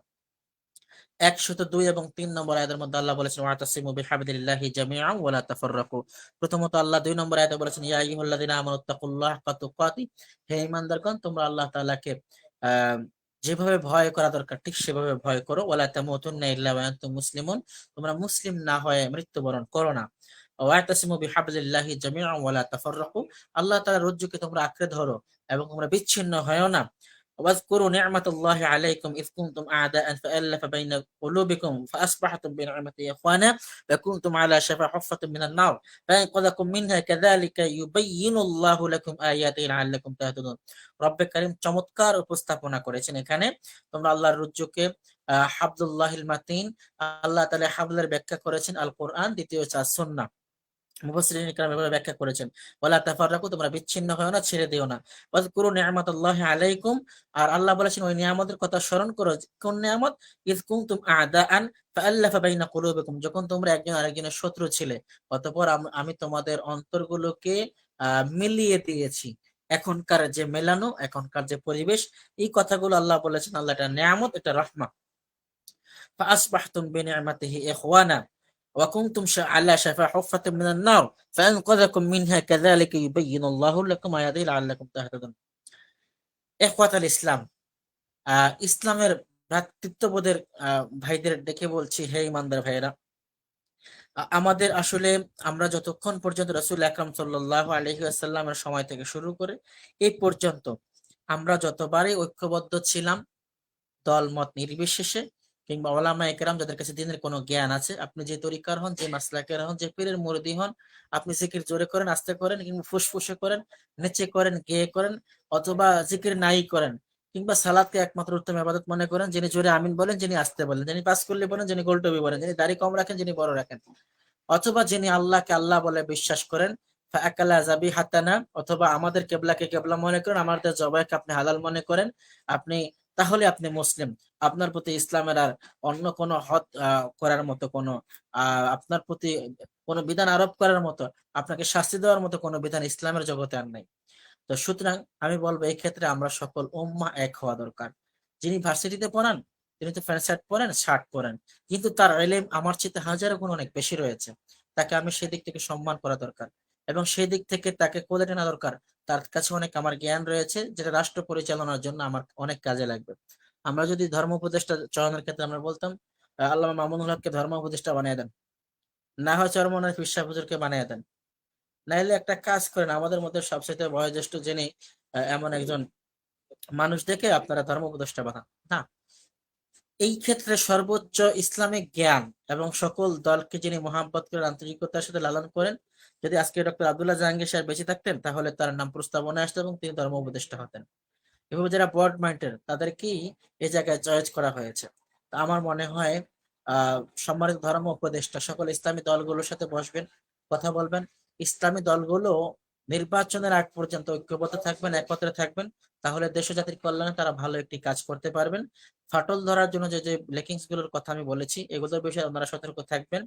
102 এবং 3 নম্বর আয়াতের মধ্যে আল্লাহ বলেছেন ওয়াতাসিমু বিহাবলিল্লাহি জামিআন ওয়া লা তাফাররাকু। প্রথমত আল্লাহ 2 নম্বর আয়াতে বলেছেন ইয়া আইয়ুহাল্লাযিনা আমানুত্তাকুল্লাহা হাক্কা তুকাতি, হে ঈমানদারগণ তোমরা আল্লাহ তাআলাকে যেভাবে ভয় করা দরকার ঠিক সেভাবে ভয় করো। ওয়ালা তামুতুন্না ইল্লা ওয়া আনতুম মুসলিমুন, তোমরা মুসলিম না হয়ে মৃত্যুবরণ করো না। ওয়াতাসিমু বিহাবলিল্লাহি জামিআন ওয়া লা তাফাররাকু, আল্লাহ তাআলার রজ্জুকে তোমরা আঁকড়ে ধরো এবং তোমরা বিচ্ছিন্ন হয়ো না। واذكروا نعمة الله عليكم إذ كنتم أعداء فألف بين قلوبكم فأصبحتم بنعمته إخوانا وكنتم على شفا حفرة من النار فأنقذكم منها كذلك يبين الله لكم آياته لعلكم تهتدون। রব্বে কারীম চমৎকার উপস্থাপনা করেছেন এখানে। তোমরা আল্লাহর রজ্জুকে হাবলুল্লাহিল মাতিন, আল্লাহ তাআলা হাবলের ব্যাখ্যা করেছেন আল কোরআন, দ্বিতীয় হচ্ছে সুন্নাহ। মুফাসসিরিন কিরাম এভাবে ব্যাখ্যা করেছেন ওয়ালা তাফাররাকু, তোমরা বিচ্ছিন্ন হয়ো না, ছেড়ে দিও না। ওয়াজকুরু নি'মাতাল্লাহি আলাইকুম, আর আল্লাহ বলেছেন ওই নিয়ামতের কথা স্মরণ করো। কোন নিয়ামত? ইয কুনতুম আ'দাআন ফাআল্লাফা বাইনা কুলুবিকুম, যখন তোমরা একজন আরেকজনের শত্রু ছিলে, অতঃপর আমি তোমাদের অন্তরগুলোকে মিলিয়ে দিয়েছি। এখনকার যে মেলানো, এখনকার যে পরিবেশ, এই কথাগুলো আল্লাহ বলেছেন, আল্লাহ এটা নিয়ামত, এটা রাহমাত। ফাআসবাহতুম বিনি'মাতিহি ইখওয়ানা وكنتم على شفا حفرة من النار فأنقذكم منها كذلك يبين الله لكم آياته لعلكم تهتدون। ইখওয়াতুল ইসলাম, ইসলামের ভ্রাতৃত্ববোধের ভাইদের ডেকে বলছি, হে ইমানদার ভাইয়েরা, আমাদের আসলে আমরা যতক্ষণ পর্যন্ত রাসূল আকরাম সাল্লাল্লাহু আলাইহি ওয়াসাল্লামের সময় থেকে শুরু করে এই পর্যন্ত আমরা যতবারই ঐক্যবদ্ধ ছিলাম, দল মত নির্বিশেষে, কিংবা ওলামা একরাম যাদের কাছে দিনের কোনো জ্ঞান আছে, আপনি যে তরিকার হন, যে মাসলাকের হন, যে পীরের মুরিদি হন, আপনি জিকির জোরে করেন, আস্তে করেন, কিংবা ফুসফুসে করেন, নেচে করেন, গেয়ে করেন, অথবা জিকির নাই করেন, কিংবা সালাতকে একমাত্র উত্তম ইবাদত মনে করেন, যিনি জোরে আমিন বলেন, যিনি আস্তে বলেন, যিনি পাস করলে বলেন, যিনি গোলটবি বলেন, যিনি দাড়ি কম রাখেন, যিনি বড় রাখেন, অথবা যিনি আল্লাহকে আল্লাহ বলে বিশ্বাস করেন, ফাআকালা যাবিহাতানা, অথবা আমাদের কেবলাকে কেবলা মনে করেন, আমাদের জবাইকে আপনি হালাল মনে করেন, আপনি তাহলে আপনি মুসলিম। আপনার প্রতি ইসলামের আর অন্য কোনো হদ করার মতো কোনো আপনার প্রতি কোনো বিধান আরোপ করার মতো, আপনাকে শাস্তি দেওয়ার মতো কোনো বিধান ইসলামের জগতে আর নাই। তো সুতরাং আমি বলবো এই ক্ষেত্রে আমরা সকল উম্মাহ এক হওয়া দরকার। যিনি ভার্সিটিতে পড়ান তিনি তো প্যান্ট শার্ট পরেন, শার্ট পরেন, কিন্তু তার ইলম আমার চেয়ে হাজারো গুণ অনেক বেশি রয়েছে। তাকে আমি সেই দিক থেকে সম্মান করা দরকার, এবং সেই দিক থেকে তাকে কোলে টানা দরকার। তার কাছে অনেক আমার জ্ঞান রয়েছে, যেটা রাষ্ট্র পরিচালনার জন্য আমার অনেক কাজে লাগবে। আমরা যদি ধর্ম উপদেষ্টা চয়নের ক্ষেত্রে আমরা বলতাম আল্লামা মামুনুল হককে ধর্ম উপদেষ্টা বানিয়ে দেন, না হয় চরমনার পীর সাহেব হুজুরকে বানিয়ে দেন, নাইলে একটা কাজ করেন আমাদের মধ্যে সবচেয়ে বয়োজ্যেষ্ঠ যিনি এমন একজন মানুষ দেখে আপনারা ধর্ম উপদেষ্টা বানান না। এই ক্ষেত্রে সর্বোচ্চ ইসলামিক জ্ঞান এবং সকল দলকে যিনি মহাব্বত করেন, আন্তরিকতার সাথে লালন করেন, যদি আজকে ডক্টর আব্দুল্লাহ জাহাঙ্গীর সাহেব বেঁচে থাকতেন তাহলে তার নাম প্রস্তাবনায় আসতো এবং তিনি ধর্ম উপদেষ্টা হতেন। এভাবে যারা ব্রড মাইন্ডের তাদেরকেই এই জায়গায় চয়েস করা হয়েছে। তা আমার মনে হয় সম্মানিত ধর্ম উপদেষ্টা সকল ইসলামী দলগুলোর সাথে বসবেন, কথা বলবেন। ইসলামী দলগুলো নির্বাচনের আগ পর্যন্ত ঐক্যবদ্ধ থাকবেন, একত্রে থাকবেন, তাহলে দেশ ও জাতির কল্যাণে তারা ভালো একটি কাজ করতে পারবেন। ফাটল ধরার জন্য যে যে লেকিংস গুলোর কথা আমি বলেছি এগুলোর বিষয়ে আপনারা সতর্ক থাকবেন,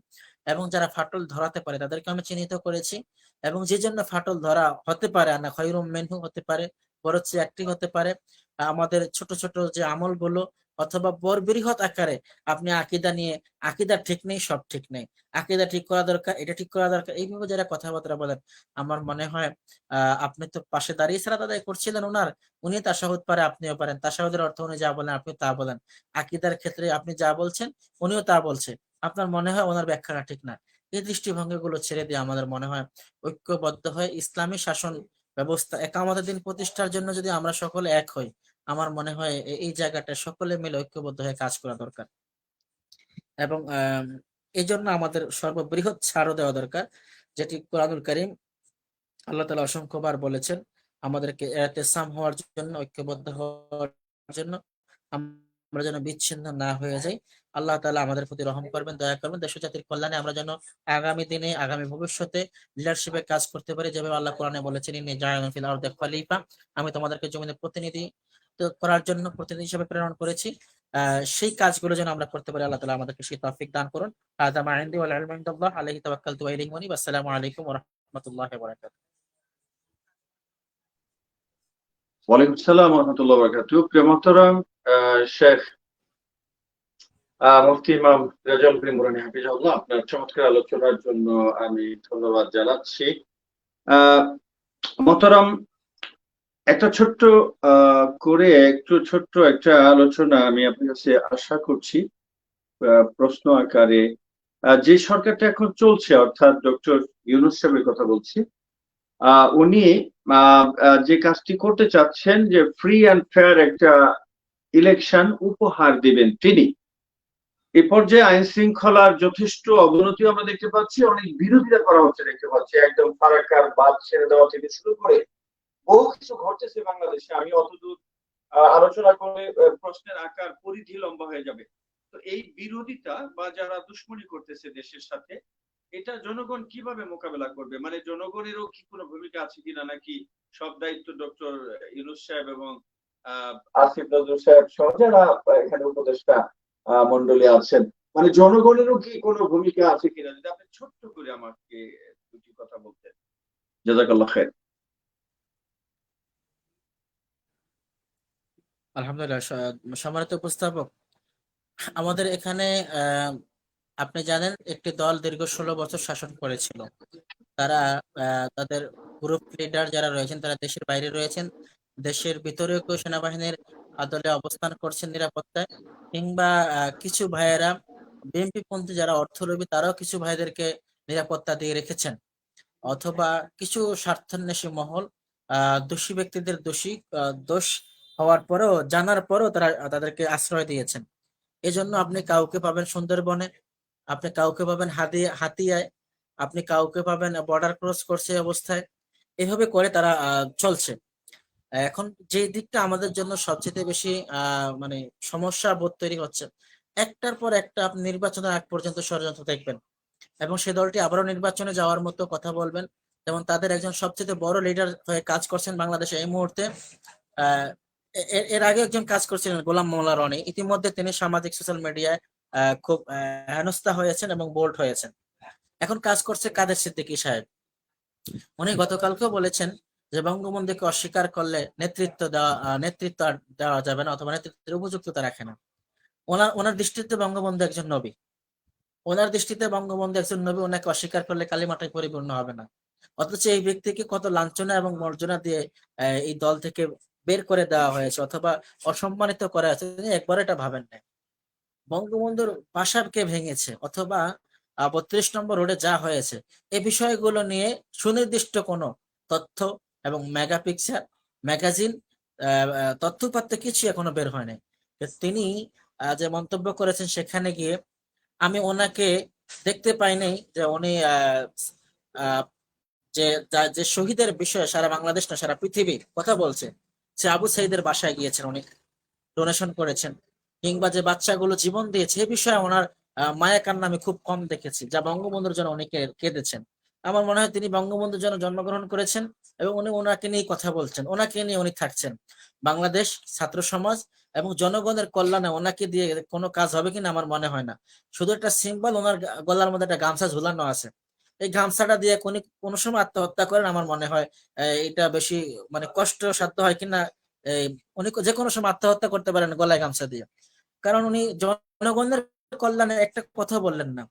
এবং যারা ফাটল ধরাতে পারে তাদেরকে আমি চিহ্নিত করেছি, এবং যে জন্য ফাটল ধরা হতে পারে না খৈরুম মেনহু হতে পারে, বড় চেয়ে একটি হতে পারে, আমাদের ছোট ছোট যে আমলগুলো, অথবা বৃহৎ আকারে আপনি আকীদা নিয়ে, আকীদা ঠিক নেই, সব ঠিক নেই, আকীদা ঠিক করা দরকার, এটা ঠিক করা দরকার, এইভাবে যারা কথাবার্তা বলেন, আমার মনে হয় আপনি তো পাশে দাঁড়িয়ে সালাত আদায় করছিলেন ওনার, উনি তাশাহুদ পারে, আপনিও পারেন, তাশাহুদের অর্থ উনি যা বলেন আপনি তা বলেন, আকীদার ক্ষেত্রে আপনি যা বলছেন উনিও তা বলছে, আপনার মনে হয় ওনার ব্যাখ্যাটা ঠিক না। এই দৃষ্টিভঙ্গি গুলো ছেড়ে দিয়ে আমাদের মনে হয় ঐক্যবদ্ধ হয়ে ইসলামী শাসন ব্যবস্থা, একামতের দিন প্রতিষ্ঠার জন্য যদি আমরা সকলে এক হই, আমার মনে হয় এই জায়গাটা সকলে মিলে ঐক্যবদ্ধ হয়ে কাজ করা দরকার। এবং এই জন্য আমাদের সর্ববৃহৎ ছাড়ও দেওয়া দরকার, যেটি কোরআনুল কারীম আল্লাহ তাআলা অসংখ্যবার বলেছেন আমাদেরকে ইতিসাম হওয়ার জন্য, ঐক্যবদ্ধ হওয়ার জন্য, আমরা যেন বিচ্ছিন্ন না হয়ে যাই। আল্লাহ তাআলা আমাদের প্রতি রহম করবেন, দয়া করবেন, দেশ ও জাতির কল্যাণে আমরা যেন আগামী দিনে, আগামী ভবিষ্যতে লিডারশিপে কাজ করতে পারি, যেভাবে আল্লাহ কোরআনে বলেছেন ইন্নী জাইলুন ফিল আরদি খলিফা, আমি তোমাদেরকে জমিনে প্রতিনিধি করার জন্য প্রতিনিধি হিসেবে প্রেরণ করেছি। সেই কাজগুলো যেন আমরা করতে পারি, আল্লাহ তাআলা আমাদেরকে সেই তৌফিক দান করুন। হাযা মা ইনদি ওয়াল ইলমু ইনদাল্লাহ আলাইহি তাওয়াক্কালতু ওয়া ইলাইহি মুনীব। আসসালামু আলাইকুম ওয়া রাহমাতুল্লাহি ওয়া বারাকাতুহু। ওয়ালাইকুম আসসালাম ওয়া রাহমাতুল্লাহি ওয়া বারাকাতুহু। প্রিয় মোহতারাম শেখ মুফতি ইমাম রেজাউল করিম নুরানী হাফিজাহুল্লাহ, আপনার চমৎকার আলোচনার জন্য আমি ধন্যবাদ জানাচ্ছি। মোহতারাম, একটা ছোট্ট ছোট্ট একটা আলোচনা আমি আপনার কাছে আশা করছি প্রশ্ন আকারে। যে সরকারটা এখন চলছে, অর্থাৎ ডক্টর ইউনূস সাহেবের কথা বলছি, উনি যে কাজটি করতে চাচ্ছেন যে ফ্রি অ্যান্ড ফেয়ার একটা ইলেকশন উপহার দিবেন তিনি। এ পর্যায়ে আইন শৃঙ্খলার যথেষ্ট অবনতি আমরা দেখতে পাচ্ছি, অনেক বিরোধিতা করা হচ্ছে দেখতে পাচ্ছি, একদম ফারাক্কার বাদ ছেড়ে দেওয়া থেকে শুরু করে বহু কিছু ঘটতেছে বাংলাদেশে। আমি অতদূর আলোচনা করে প্রশ্নের আকার পরিধি লম্বা হয়ে যাবে। তো এই বিরোধিতা বা যারা দুশ্মনী করতেছে দেশের সাথে, এটা জনগণ কিভাবে মোকাবেলা করবে? মানে জনগণেরও কি কোনো ভূমিকা আছে কিনা, নাকি সব দায়িত্ব ডক্টর ইউনূস সাহেব এবং আসিফ নজরুল সাহেব সহ যারা এখানে উপদেষ্টা মন্ডলী আছেন, মানে জনগণেরও কি কোনো ভূমিকা আছে কিনা, যদি আপনি ছোট্ট করে আমাকে দুটি কথা বলতেন। জাযাকাল্লাহ খায়ের। আলহামদুলিল্লাহ। সম্মানিত উপস্থাপক, আমাদের এখানে আপনি জানেন একটি দল দীর্ঘ 16 বছর শাসন করেছিল। তারা তাদের গ্রুপ লিডার যারা রয়েছেন তারা দেশের বাইরে রয়েছেন, দেশের ভিতরেও কেউ সেনাবাহিনীর আদলে অবস্থান করছেন নিরাপত্তায়, কিংবা কিছু ভাইয়েরা বিএনপি পন্থী যারা অর্থলোভী তারাও কিছু ভাইদেরকে নিরাপত্তা দিয়ে রেখেছেন, অথবা কিছু স্বার্থান্বেষী মহল দোষী ব্যক্তিদের দোষ হওয়ার পরেও, জানার পরেও তারা তাদেরকে আশ্রয় দিয়েছেন। এজন্য আপনি কাউকে পাবেন সুন্দরবনে, আপনি কাউকে পাবেন হাতিয়ায়, আপনি কাউকে পাবেন বর্ডার ক্রস করছে এই অবস্থায়। এভাবে করে তারা চলছে। এখন যে দিকটা আমাদের জন্য সবচেয়ে বেশি মানে সমস্যা বোধ তৈরি হচ্ছে, একটার পর একটা আপনি নির্বাচনের আগ পর্যন্ত ষড়যন্ত্র দেখবেন, এবং সে দলটি আবারও নির্বাচনে যাওয়ার মতো কথা বলবেন। যেমন তাদের একজন সবচেয়ে বড় লিডার হয়ে কাজ করছেন বাংলাদেশে এই মুহূর্তে। আহ এর আগে একজন কাজ করছিলেন গোলাম মোল্লা রনি, ইতিমধ্যে তিনি সামাজিক সোশ্যাল মিডিয়ায় খুব হেনস্থা হয়েছেন এবং বোল্ড হয়েছেন। এখন কাজ করছে কাদের সিদ্দিকী সাহেব। উনি গতকালকেও বলেছেন যে বঙ্গবন্ধুকে অস্বীকার করলে নেতৃত্ব আর দেওয়া যাবে না, অথবা নেতৃত্বের উপযুক্ততা রাখে না। ওনার দৃষ্টিতে বঙ্গবন্ধু একজন নবী, ওনার দৃষ্টিতে বঙ্গবন্ধু একজন নবী, ওনাকে অস্বীকার করলে কালিমাটাই পরিপূর্ণ হবে না। অথচ এই ব্যক্তিকে কত লাঞ্ছনা এবং মর্যাদা দিয়ে এই দল থেকে বের করে দেওয়া হয়েছে অথবা অসম্মানিত করা হয়েছে, তিনি একবার এটা ভাবেন না। বঙ্গবন্ধুর বাসাকে ভেঙেছে অথবা ৩২ নম্বর রোডে যা হয়েছে, এই বিষয়গুলো নিয়ে সুনির্দিষ্ট কোনো তথ্য এবং মেগাপিক্সেল ম্যাগাজিন তথ্যপাত্র কিছু এখনো বের হয় নাই। তিনি যে মন্তব্য করেছেন সেখানে গিয়ে আমি ওনাকে দেখতে পাই নাই যে উনি যে শহীদের বিষয়ে সারা বাংলাদেশ না সারা পৃথিবী কথা বলছে, সে আবু সাইদের বাসায় গিয়েছেন, উনি ডোনেশন করেছেন, কিংবা যে বাচ্চাগুলো জীবন দিয়েছে এ বিষয়ে ওনার মায়া কান্না আমি খুব কম দেখেছি, যা বঙ্গবন্ধুর জন্য উনি কেঁদেছেন। আমার মনে হয় তিনি বঙ্গবন্ধুর জন্য জন্মগ্রহণ করেছেন এবং উনি ওনাকে নিয়ে কথা বলছেন, ওনাকে নিয়ে উনি থাকছেন। বাংলাদেশ ছাত্র সমাজ এবং জনগণের কল্যাণে ওনাকে দিয়ে কোনো কাজ হবে কিনা আমার মনে হয় না। শুধু একটা সিম্বল, ওনার গলার মধ্যে একটা গামছা ঝুলানো আছে, এই গামছাটা দিয়ে কোনো সময় আত্মহত্যা করেন আমার মনে হয় এটা বেশি মানে কষ্ট সাধ্য হয় কিনা। উনি যে কোনো সময় আত্মহত্যা করতে পারেন গলায় গামছা দিয়ে, কারণ উনি জনগণের কল্যাণে একটা কথা বললেন না।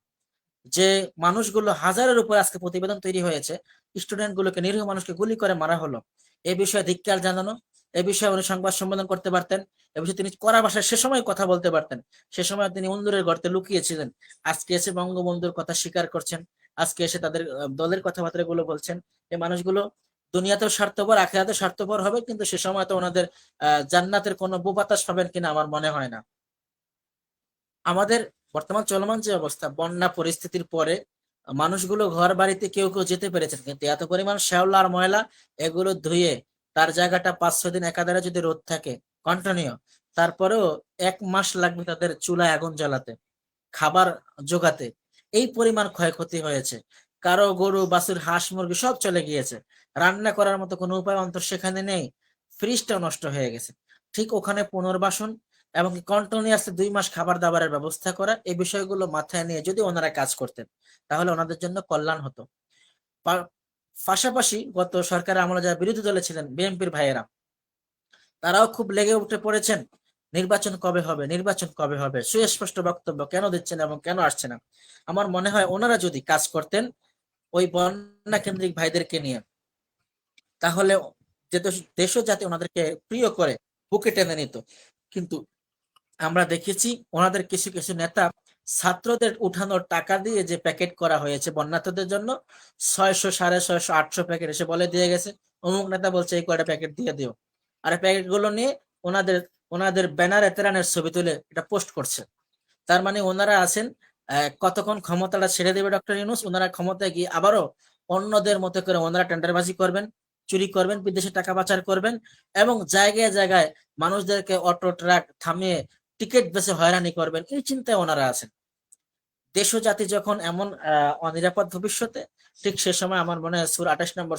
যে মানুষগুলো হাজারের উপর আজকে প্রতিবেদন তৈরি হয়েছে, স্টুডেন্ট গুলোকে, নিরীহ মানুষকে গুলি করে মারা হলো, এই বিষয়ে ধিক্কার জানানো, এই বিষয়ে উনি সংবাদ সম্মেলন করতে পারতেন, এ বিষয়ে তিনি কড়া ভাষায় সে সময় কথা বলতে পারতেন। সে সময় তিনি অন্দরের গর্তে লুকিয়েছিলেন, আজকে এসে বঙ্গবন্ধুর কথা স্বীকার করছেন, আজকে এসে তাদের দলের কথাবার্তা গুলো বলছেন। এই মানুষগুলো দুনিয়াতেও স্বার্থপর, আখিরাতেও স্বার্থপর হবে, কিন্তু সে সময় তো ওনাদের জান্নাতের কোনো বুবাতাস পাবেন কিনা আমার মনে হয় না। আমাদের বর্তমান চলমান যে অবস্থা, বন্যা পরিস্থিতির পরে মানুষগুলো ঘর বাড়িতে কেউ কেউ যেতে পেরেছেন, কিন্তু এত পরিমাণ শ্যাওলা আর ময়লা, এগুলো ধুয়ে তার জায়গাটা ৫-৬ দিন একাধারে যদি রোদ থাকে কন্টিনিউ, তারপরেও ১ মাস লাগবে তাদের চুলায় আগুন জ্বালাতে, খাবার জোগাতে। এই পরিমাণ ক্ষয়ক্ষতি হয়েছে। কারো গরু বাছুর হাঁস মুরগি সব চলে গিয়েছে, রান্না করার মতো কোনো উপায় অন্তর সেখানে নেই, ফ্রিজটাও নষ্ট হয়ে গেছে। ঠিক ওখানে পুনর্বাসন এবং কন্টিনিউয়াসলি ২ মাস খাবার দাবারের ব্যবস্থা করা, এই বিষয়গুলো মাথায় নিয়ে যদি ওনারা কাজ করতেন তাহলে ওনাদের জন্য কল্যাণ হতো। পাশাপাশি গত সরকারের আমলে যারা বিরোধী দলে ছিলেন বিএনপির ভাইয়েরা, তারাও খুব লেগে উঠে পড়েছেন নির্বাচন কবে হবে, নির্বাচন কবে হবে, সুস্পষ্ট বক্তব্য কেন দিচ্ছেন এবং কেন আসছে না। আমার মনে হয় ওনারা যদি কাজ করতেন ওই বন্যা কেন্দ্রিক ভাইদেরকে নিয়ে, তাহলে যে দেশও যাতে ওনাদেরকে প্রিয় করে বুকে টেনে নিত। কিন্তু আমরা দেখেছি ওনাদের কিছু কিছু নেতা ছাত্রদের উঠানোর টাকা দিয়ে যে প্যাকেট করা হয়েছে বন্যার্থদের জন্য, ৬০০, ৬৫০, ৮০০ প্যাকেট এসে বলে দিয়ে গেছে, অমুক নেতা বলছে এই কয়টা প্যাকেট দিয়ে দিও, আর প্যাকেট গুলো নিয়ে ওনাদের ওনাদের ব্যানারে তেরানের ছবি তুলে এটা পোস্ট করছে। তার মানে ওনারা আছেন কতক্ষণ ক্ষমতাটা ছেড়ে দেবে ডক্টর ইউনূস, ওনারা ক্ষমতায় গিয়ে আবারও অন্যদের মতো করে ওনারা টেন্ডারবাজি করবেন, চুরি করবেন, বিদেশে টাকা পাচার করবেন, এবং জায়গায় জায়গায় মানুষদেরকে অটো ট্রাক থামিয়ে টিকিট বেচে হয়রানি করবেন, এই চিন্তায় ওনারা আছেন। দেশ ও জাতি যখন এমন অনিরাপদ ভবিষ্যতে, ঠিক সে সময় আমার মনে হয় ২৮ নম্বর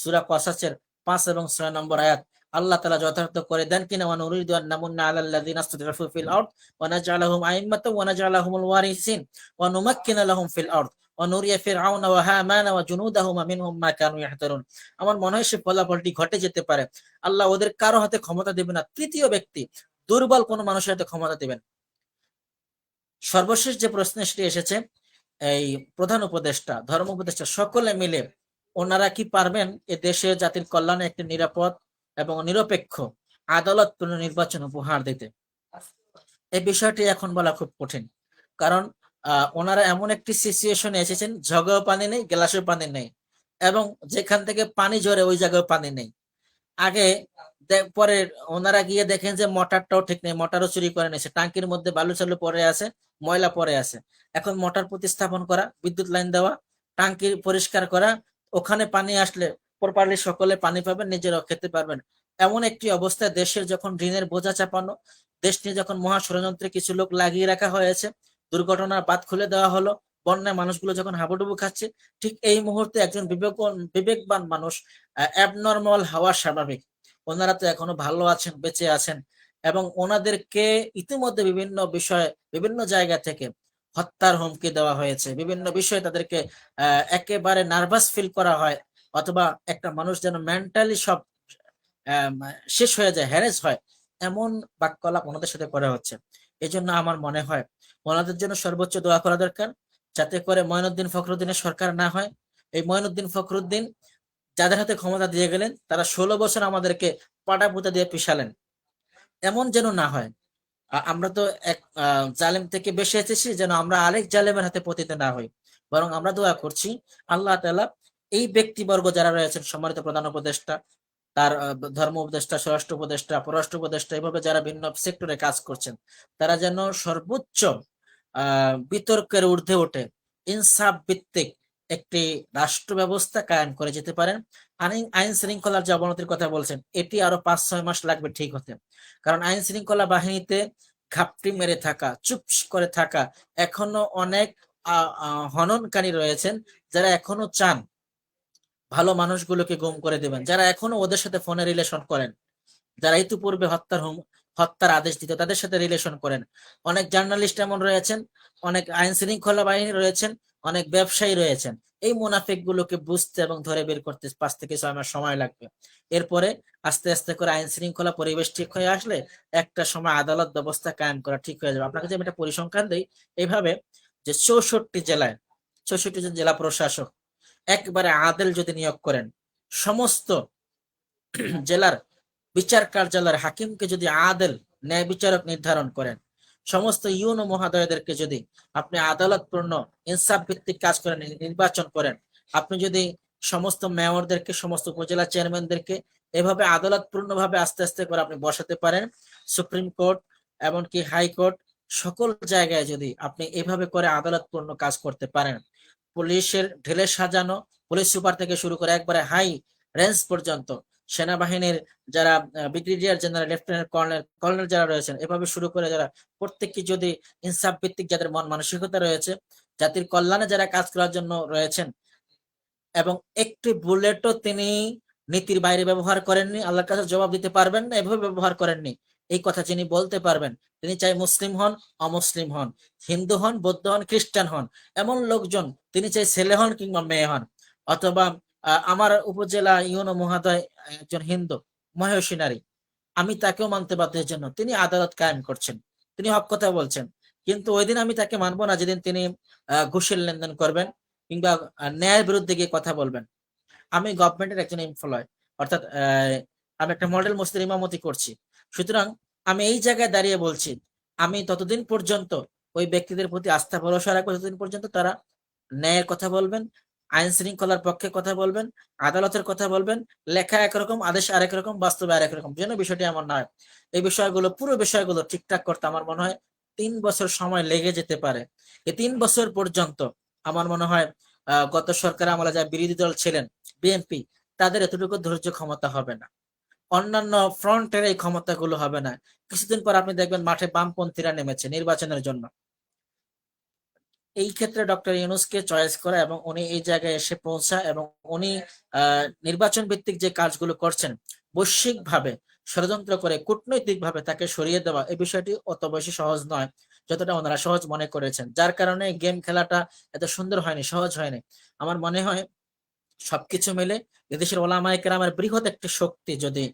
সূরা কসাসের ৫ এবং ৬ নম্বর আয়াত আল্লাহ তাআলা যথার্থ করে দেন কিনা, ওয়া নুরিদু আন নামুন্না আলাল লাযিনা ইসতাদআফু ফিল আরদ ওয়া নাজআলাহুম আইম্মাতান ওয়া নাজআলাহুমুল ওয়ারিসিন ওয়া নুমাক্কিনা লাহুম ফিল আরদ ওয়া নুরিয়া ফিরআউনা ওয়া হামানা ওয়া জুনুদাহুমা মিনহুম মা কানু ইয়াহতারুন। আমার মনে হয় সে ফলাফলটি ঘটে যেতে পারে। আল্লাহ ওদের কারো হাতে ক্ষমতা দেবে না, তৃতীয় ব্যক্তি দুর্বল কোন মানুষের হাতে ক্ষমতা দেবেন। সর্বশেষ যে প্রশ্নটি এসেছে, এই প্রধান উপদেষ্টা, ধর্ম উপদেষ্টা সকলে মিলে ওনারা কি পারবেন এ দেশে জাতির কল্যাণে একটি নিরাপদ এবং নিরপেক্ষ আদালতপূর্ণ নির্বাচন উপহার দিতে? এই বিষয়টি এখন বলা খুব কঠিন, কারণ ওনারা এমন একটি সিচুয়েশনে এসেছেন, জগেও পানি নেই, গ্লাসেও পানি নেই, এবং যেখান থেকে পানি ঝরে ওই জায়গায় পানি নেই। আগে পরে ওনারা গিয়ে দেখেন যে মোটরটাও ঠিক নেই, মোটরও চুরি করে নিয়েছে, টাঙ্কির মধ্যে বালু চালু পড়ে আছে, ময়লা পড়ে আছে। এখন মোটর প্রতিস্থাপন করা, বিদ্যুৎ লাইন দেওয়া, টাঙ্কি পরিষ্কার করা, ওখানে পানি আসলে প্রপারলি সকলে পানি পাবেন, নিজেরাও খেতে পারবেন। এমন একটি অবস্থায় দেশের যখন ঋণের বোঝা চাপানো, দেশ নিয়ে যখন মহা ষড়যন্ত্রে কিছু লোক লাগিয়ে রাখা হয়েছে, দুর্ঘটনার বাঁধ খুলে দেওয়া হলো, বন্যায় মানুষগুলো যখন হাবুডুবু খাচ্ছে, ঠিক এই মুহূর্তে একজন বিবেকবান মানুষ, অ্যাবনর্মাল হওয়া স্বাভাবিক। ওনারা তো এখনো ভালো আছেন, বেঁচে আছেন, এবং ওনাদেরকে ইতিমধ্যে বিভিন্ন বিষয়ে বিভিন্ন জায়গা থেকে হত্যার হুমকি দেওয়া হয়েছে, বিভিন্ন বিষয়ে তাদেরকে একেবারে নার্ভাস ফিল করা হয়, অথবা একটা মানুষ যেন মেন্টালি সব শেষ হয়ে যায়, হ্যারেস হয়, এমন বাক্যলাপ ওনাদের সাথে করা হচ্ছে। এই জন্য আমার মনে হয় ওনাদের জন্য সর্বোচ্চ দোয়া করা দরকার, যাতে করে মঈনুদ্দিন ফখরুদ্দিনের সরকার না হয়। এই মঈনুদ্দিন ফখরুদ্দিন যাদের হাতে ক্ষমতা দিয়ে গেলেন, তারা 16 বছর আমাদেরকে পাটা পুঁতে দিয়ে পিষালেন, এমন যেন না হয়। আমরা তো এক জালেম থেকে বেশি এসেছি, যেন আমরা আরেক জালেমের হাতে পতিত না হই। বরং আমরা দোয়া করছি আল্লাহ তাআলা এই ব্যক্তিবর্গ যারা রয়েছেন, সম্মানিত প্রধান উপদেষ্টা, তার ধর্ম উপদেষ্টা, স্বরাষ্ট্র উপদেষ্টা, পররাষ্ট্র উপদেষ্টা, এভাবে যারা ভিন্ন সেক্টরে কাজ করছেন, তারা যেন সর্বোচ্চ বিতর্কের ঊর্ধ্বে উঠে ইনসাফ ভিত্তিক একটি রাষ্ট্র ব্যবস্থা কায়েম করে যেতে পারেন। আইন শৃঙ্খলার যে অবনতির কথা বলছেন, এটি আরো 5-6 মাস লাগবে ঠিক হতে। কারণ আইন শৃঙ্খলা বাহিনীতে ঘাপটি মেরে থাকা, চুপ করে থাকা, এখনো অনেক হননকারী রয়েছেন, যারা এখনো চান ভালো মানুষগুলোকে গুম করে দেবেন, যারা এখনো ওদের সাথে ফোনে রিলেশন করেন, যারা ইতিপূর্বে হত্যার আদেশ দিত তাদের সাথে রিলেশন করেন। অনেক জার্নালিস্ট এমন রয়েছেন, অনেক আইন শৃঙ্খলা বাহিনী রয়েছেন, অনেক ব্যবসায়ী রয়েছেন। এই মুনাফিক গুলোকে বুঝতে এবং ধরে বের করতে 5 থেকে 6 মাস সময় লাগবে। এরপরে আস্তে আস্তে করে আইন শৃঙ্খলা পরিবেশ ঠিক হয়ে আসলে একটা সময় আদালত ব্যবস্থা কায়েম করা ঠিক হয়ে যাবে। আপনাকে যে আমি একটা পরিসংখ্যান দিই, এইভাবে যে 64 জেলায় 64 জন জেলা প্রশাসক একবারে আদেল যদি নিয়োগ করেন, সমস্ত জেলার বিচার কার্যালয়ের হাকিমকে যদি আদেল ন্যায় বিচারক নির্ধারণ করেন, সমস্ত ইউনো মহোদয়দেরকে যদি আপনি আদালতপূর্ণ ইনসাফ ভিত্তিক কাজ করেন, নির্বাচন করেন, আপনি যদি সমস্ত মেয়রদেরকে, সমস্ত উপজেলা চেয়ারম্যানদেরকে এভাবে আদালতপূর্ণ ভাবে আস্তে আস্তে করে আপনি বসাতে পারেন, সুপ্রিম কোর্ট এমনকি হাইকোর্ট সকল জায়গায় যদি আপনি এভাবে করে আদালতপূর্ণ কাজ করতে পারেন, পুলিশের ঢেলে সাজানো পুলিশ সুপার থেকে শুরু করে একবারে হাই রেঞ্জ পর্যন্ত, সেনাবাহিনীর যারা ব্রিগেডিয়ার জেনারেল, লেফটেন্যান্ট কর্নেল যারা রয়েছেন, এভাবে শুরু করে যারা প্রত্যেককে যদি ইনসাফ ভিত্তিক যাদের মন মানসিকতা রয়েছে, জাতির কল্যাণে যারা কাজ করার জন্য রয়েছেন, এবং একটি বুলেটও তিনি নীতির বাইরে ব্যবহার করেননি, আল্লাহর কাছে জবাব দিতে পারবেন না, এভাবে ব্যবহার করেননি, এই কথা যিনি বলতে পারবেন, তিনি চাই মুসলিম হন, অমুসলিম হন, হিন্দু হন, বৌদ্ধ হন, খ্রিস্টান হন, এমন লোকজন, তিনি চাই ছেলে হন কিংবা মেয়ে হন, অথবা আমার উপজেলা ইউনো মহোদয় একজন হিন্দু মহেশী নারী, আমি তাকেও মানতে বাধ্য, এর জন্য তিনি আদালত কায়েম করছেন, তিনি হক কথা বলছেন। কিন্তু ওই দিন আমি তাকে মানবো না যেদিন তিনি ঘুষের লেনদেন করবেন কিংবা ন্যায়ের বিরুদ্ধে গিয়ে কথা বলবেন। আমি গভর্নমেন্টের একজন এমপ্লয়, অর্থাৎ আমি একটা মডেল মসজিদের ইমামতি করছি, সুতরাং আমি এই জায়গায় দাঁড়িয়ে বলছি, আমি ততদিন পর্যন্ত ওই ব্যক্তিদের প্রতি আস্থা ভরসা রাখবো ততদিন পর্যন্ত তারা ন্যায়ের কথা বলবেন, আইন শৃঙ্খলার পক্ষে কথা বলবেন, আদালতের কথা বলবেন, লেখা একরকম, আদেশ আরেক রকম, বাস্তবে আরেক রকম, যেন বিষয়টি এমন নয়। এই বিষয়গুলো, পুরো বিষয়গুলো ঠিকঠাক করতে আমার মনে হয় 3 বছর সময় লেগে যেতে পারে। এই 3 বছর পর্যন্ত আমার মনে হয় গত সরকার আমলে যারা বিরোধী দল ছিলেন, বিএনপি, তাদের এতটুকু ধৈর্য ক্ষমতা হবে না, অন্যান্য ফ্রন্টের এই ক্ষমতাগুলো হবে না। কিছুদিন পর আপনি দেখবেন মাঠে বামপন্থীরা নেমেছে নির্বাচনের জন্য। এই ক্ষেত্রে ডক্টর ইউনূসকে চয়েস করা এবং উনি এই জায়গায় এসে পৌঁছা, এবং উনি নির্বাচন ভিত্তিক যে কাজগুলো করছেন, বৈশ্বিক ভাবে ষড়যন্ত্র করে কূটনৈতিক ভাবে তাকে সরিয়ে দেওয়া, এই বিষয়টি অত বেশি সহজ নয় যতটা ওনারা সহজ মনে করেছেন, যার কারণে গেম খেলাটা এত সুন্দর হয়নি, সহজ হয়নি। আমার মনে হয় সবকিছু মিলে এদেশের ওলামায়ে কেরামের বৃহৎ একটি শক্তি যদি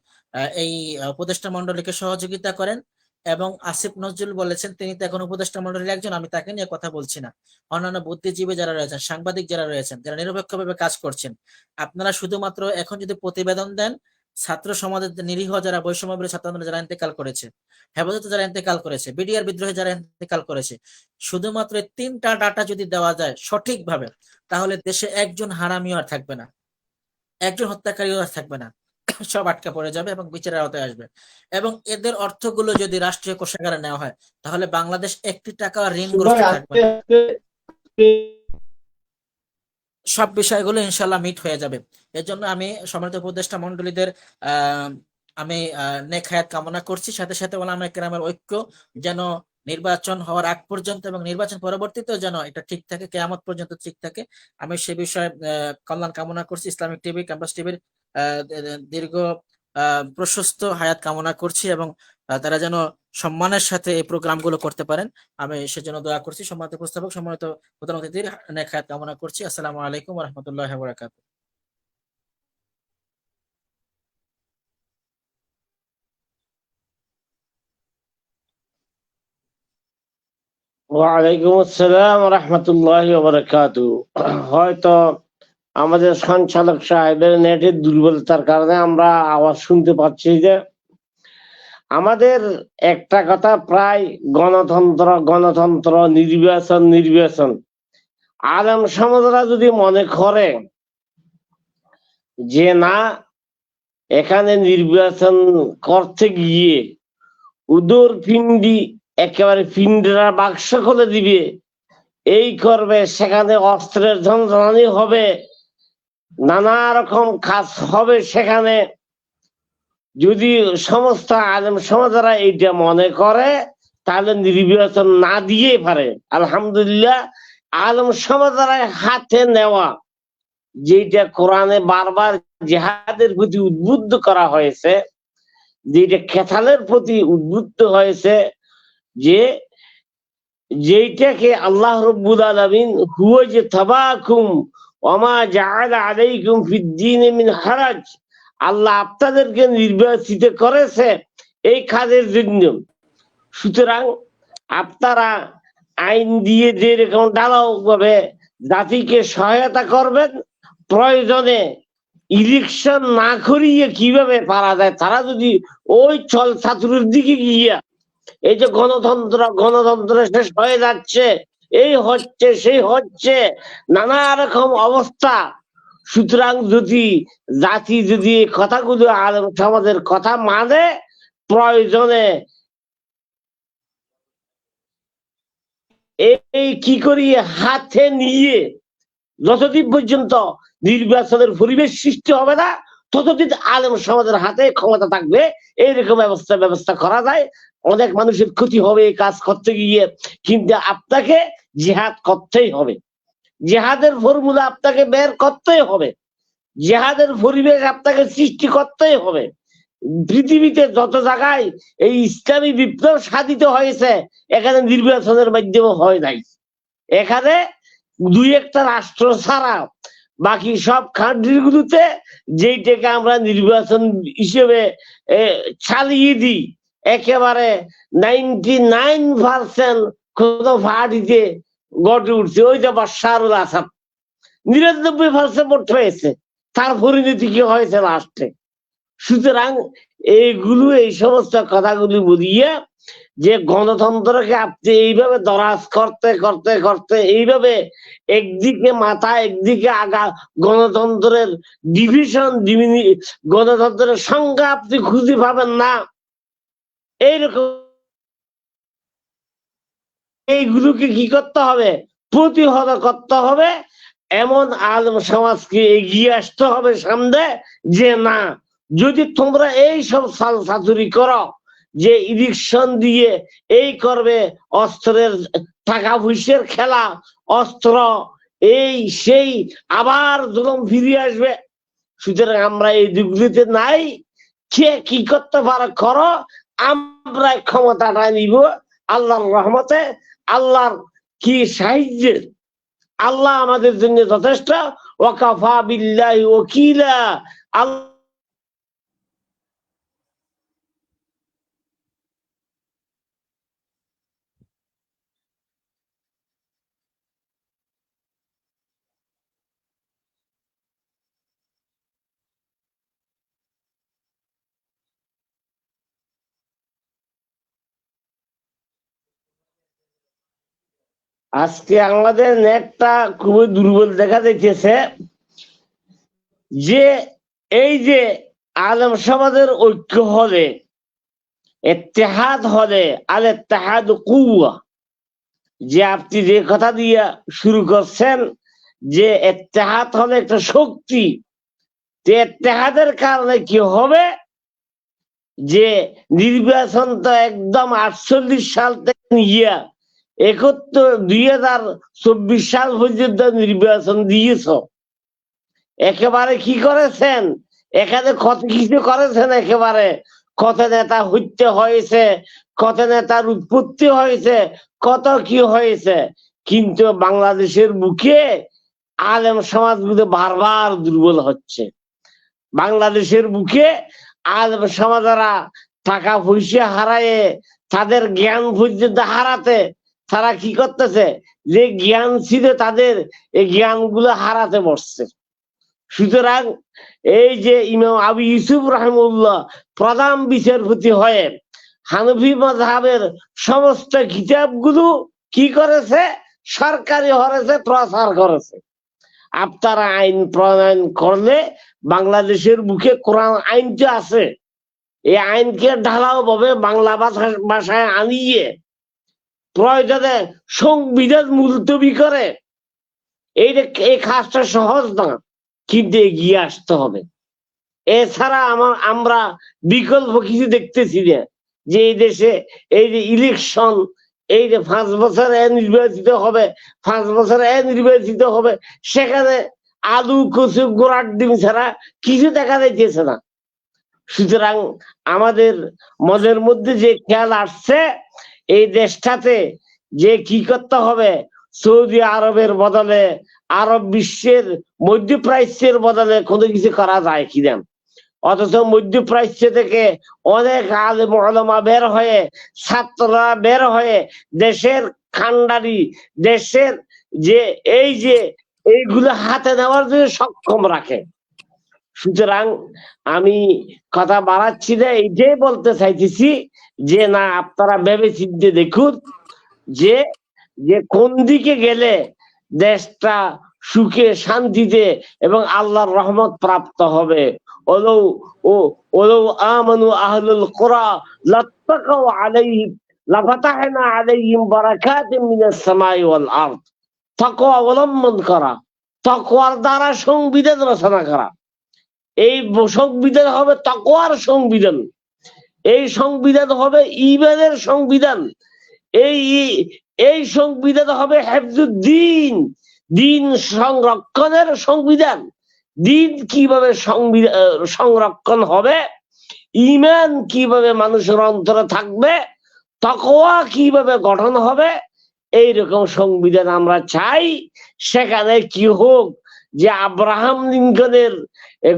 এই উপদেষ্টা মন্ডলীকে সহযোগিতা করেন, এবং আসিফ নজরুল বলেছেন তিনি তো এখন উপদেষ্টা মন্ডলীর একজন, আমি তাকে নিয়ে কথা বলছি না, অন্যান্য বুদ্ধিজীবী যারা রয়েছেন, সাংবাদিক যারা রয়েছেন, যারা নিরপেক্ষভাবে কাজ করছেন, আপনারা শুধুমাত্র এখন যদি প্রতিবেদন দেন ছাত্র সমাজের নিরীহ যারা বৈষম্য বিরোধী ছাত্র আন্দোলনে যারা ইন্তেকাল করেছে, হেফাজতে যারা ইন্তেকাল করেছে, বিডিআর বিদ্রোহে যারা ইন্তেকাল করেছে, শুধুমাত্র 3টা ডাটা যদি দেওয়া যায় সঠিকভাবে, তাহলে দেশে একজন হারামিও আর থাকবে না, একজন হত্যাকারীও আর থাকবে না, সব আটকা পড়ে যাবে এবং বিচারের আওতায় আসবে। এবং এদের অর্থগুলো যদি রাষ্ট্রীয় কোষাগারে নেওয়া হয়, তাহলে বাংলাদেশ 1 টাকা ঋণগ্রস্ত থাকবে না। সব বিষয়গুলো ইনশাল্লাহ মিট হয়ে যাবে। এর জন্য আমি সম্মানিত উপদেষ্টা মন্ডলীদের আমি নেক হায়াত কামনা করছি, সাথে সাথে ওলামায়ে কেরামের ঐক্য যেন নির্বাচন হওয়ার আগ পর্যন্ত এবং নির্বাচন পরবর্তীতেও যেন এটা ঠিক থাকে, কিয়ামত পর্যন্ত ঠিক থাকে, আমি সে বিষয়ে কল্যাণ কামনা করছি। ইসলামিক টিভি, ক্যাম্পাস টিভির দীর্ঘ প্রশস্ত হায়াত কামনা করছি এবং তারা যেন সম্মানের সাথে এই প্রোগ্রামগুলো করতে পারেন, আমি সেজন্য দোয়া করছি। সম্মানিত উপস্থাপক, সম্মানিত প্রধান অতিথির নেক হায়াত কামনা করছি। আসসালামু আলাইকুম ওয়া রাহমাতুল্লাহি ওয়া বারাকাতুহু। ওয়ালাইকুম আসসালাম রাহমাতুল্লাহি ওয়া বারাকাতুহু। হয়তো আমাদের সঞ্চালক সাহেবের নেটের দুর্বলতার কারণে আমরা আওয়াজ শুনতে পাচ্ছি যে আমাদের একটা কথা প্রায় গণতন্ত্র গণতন্ত্র, নির্বাচন নির্বাচন। আলেম সমাজরা যদি মনে করে যে না, এখানে নির্বাচন করতে গিয়ে উদর পিণ্ডি একেবারে পিণ্ডরা বাক্স খুলে দিবে, এই করবে, সেখানে অস্ত্রের ঝনঝনানি হবে, নানা রকম কাজ হবে সেখানে, যদি সমস্ত আলেম সমাজরা এইটা মনে করে তাহলে নির্বাচন না দিয়ে পারে। আলহামদুলিল্লাহ, আলেম সমাজরা হাতে নেওয়া যেটা কোরআনে বারবার জিহাদের প্রতি উদ্বুদ্ধ করা হয়েছে, যেটা কেতালের প্রতি উদ্বুদ্ধ হয়েছে, যে যেটাকে আল্লাহ রাব্বুল আলামিন হুয়া যে তাবাকুম ওমা জাআলা আলাইকুম ফিদ্দীন মিন হারাজ, আল্লাহ আপনাদেরকে নির্বাচিত করেছে এই কাজের জন্য। সুতরাং আপনারা আইন দিয়ে যেরকম ঢালাও ভাবে জাতিকে সহায়তা করবেন, প্রয়োজনে ইলেকশন না করিয়ে কিভাবে পারা যায়, তারা যদি ওই চল ছাত্রের দিকে গিয়া এই যে গণতন্ত্র গণতন্ত্র শেষ হয়ে যাচ্ছে, এই হচ্ছে সেই হচ্ছে, নানা রকম অবস্থা। সুতরাং যদি জাতি যদি কথাগুলো আলেম সমাজের কথা মানে, প্রয়োজনে এই কি করিয়ে হাতে নিয়ে যতদিন পর্যন্ত নির্বাচনের পরিবেশ সৃষ্টি হবে না, ততদিন আলেম সমাজের হাতে ক্ষমতা থাকবে। এইরকম ব্যবস্থা করা যায়। অনেক মানুষের ক্ষতি হবে এই কাজ করতে গিয়ে, কিন্তু আপনাকে জিহাদ করতেই হবে, জিহাদের ফর্মুলা আপনাকে বের করতেই হবে, জিহাদের পরিবেশ আপনাকে সৃষ্টি করতেই হবে। পৃথিবীতে যত জায়গায় এই ইসলামী বিপ্লব সাধিত হয়েছে, এখানে নির্বাচনের মাধ্যমে হয় নাই। এখানে 2-1টা রাষ্ট্র ছাড়া বাকি সব কান্ট্রিগুলোতে যেইটাকে আমরা নির্বাচন হিসেবে চালিয়ে দিই, একেবারে 99% কোন পার্টিতে গড়ে উঠছে, ওই যে বাশারুল আসাদ 99% ভোট পেয়েছে, তার পরিণতি কি হয়েছে লাস্টে। সুতরাং এইগুলো এই সমস্ত কথাগুলি বলিয়ে যে গণতন্ত্রকে আপনি এইভাবে দরাজ করতে করতে করতে এইভাবে একদিকে মাথা একদিকে আগা, গণতন্ত্রের ডিভিশন গণতন্ত্রের সংজ্ঞা আপনি খুঁজে পাবেন না। এইরকম এইগুলোকে কি করতে হবে, প্রতিহত করতে হবে। এমন আলেম সমাজকে এগিয়ে আসতে হবে সামনে, যে না, যদি তোমরা এই সব সালসাতুরি করো, যে ইলেকশন দিয়ে এই করবে, অস্ত্রের টাকা পয়সার খেলা, অস্ত্র এই সেই, আবার জুলুম ফিরে আসবে। সুতরাং আমরা এই দিকগুলিতে নাই। কে কি করতে পারে করো, আমরা ক্ষমতাটা নিব আল্লাহর রহমতে, আল্লাহর কি সাহায্যে। আল্লাহ আমাদের জন্য যথেষ্ট, ওয়াকাফা বিল্লাহি ওয়াকিলা। আল্লাহ আজকে আমাদের নেটটা খুবই দুর্বল দেখা যাইতেছে। যে এই যে আলেম সমাজের ঐক্য হলে, ইত্তেহাদ হলে, আল ইত্তেহাদ কুওয়া, যে আপনি যে কথা দিয়ে শুরু করছেন যে ইত্তেহাদ হলে একটা শক্তি, ইত্তেহাদের কারণে কি হবে যে নির্বাচন তো একদম 48 সাল থেকে নিয়ে 2024 সাল পর্যন্ত নির্বাচন দিয়েছ। একেবারে কি করেছেন, এখানে কত কিছু করেছেন, একেবারে কত নেতা হত্যা হয়েছে, কত নেতার উৎপত্তি হয়েছে, কত কি হয়েছে, কিন্তু বাংলাদেশের বুকে আলেম সমাজগুলো বারবার দুর্বল হচ্ছে। বাংলাদেশের বুকে আলেম সমাজেরা টাকা পয়সা হারায়ে তাদের জ্ঞান পর্যন্ত হারাতে তারা কি করতেছে, যে জ্ঞান ছিল তাদের এই জ্ঞানগুলো হারাতে বসছে। সুতরাং এই যে ইমাম আবু ইউসুফ রাহিমাহুল্লাহ প্রধান বিচারপতি হয়ে হানফি মাযহাবের সমস্ত কিতাবগুলো কি করেছে, সরকারি হরেছে প্রচার করেছে। আপনারা আইন প্রণয়ন করলে বাংলাদেশের বুকে কোরআন আইন যে আছে, এই আইনকে ঢালাও ভাবে বাংলা ভাষায় আনিয়ে প্রয়োজনে সংবিধান মুলতবি করে, এই কাজটা সহজ না, কিন্তু এগিয়ে আসতে হবে। এছাড়া আমরা বিকল্প কিছু দেখতেছি না। যে এই দেশে এই যে ইলেকশন, এই যে 5 বছর নির্বাচিত হবে, 5 বছর নির্বাচিত হবে, সেখানে আলু কচু গোড়ার ডিম ছাড়া কিছু দেখা যাইতেছে না। সুতরাং আমাদের মনের মধ্যে যে খেয়াল আসছে, এই দেশটাতে যে কি করতে হবে, সৌদি আরবের বদলে আরব বিশ্বের মধ্যপ্রাচ্যের বদলে কোনো কিছু করা যায় কিনা। অথচ মধ্যপ্রাচ্য থেকে অনেক আলেম ওলামা বের হয়ে, ছাত্ররা বের হয়ে দেশের খান্ডারি, দেশের যে এইগুলো হাতে নেওয়ার জন্য সক্ষম রাখে। সুতরাং আমি কথা বাড়াচ্ছি না, এইটাই বলতে চাইতেছি যে না, আপনারা ভেবে চিন্তে দেখুন যে কোন দিকে গেলে দেশটা সুখে শান্তিতে এবং আল্লাহর রহমত প্রাপ্ত হবে। আমানু আহলুল কুরা লাত্তাকাউ আলাইহিম লাফাতাহনা আলাইহিম বারাকাতিম মিনাস সামাই ওয়াল আরদ। তাকওয়া অবলম্বন করা, তাকওয়ার দ্বারা সংবিধান রচনা করা। এই সংবিধান হবে তাকওয়ার সংবিধান, এই সংবিধান হবে ঈমানের সংবিধান, এই সংবিধান হবে হেফজুদ্দিন, দিন সংরক্ষণের সংবিধান। দিন কিভাবে সংরক্ষণ হবে, ঈমান কিভাবে মানুষের অন্তরে থাকবে, তাকওয়া কিভাবে গঠন হবে, এইরকম সংবিধান আমরা চাই। সেখানে কি হোক যে আব্রাহাম লিঙ্কনের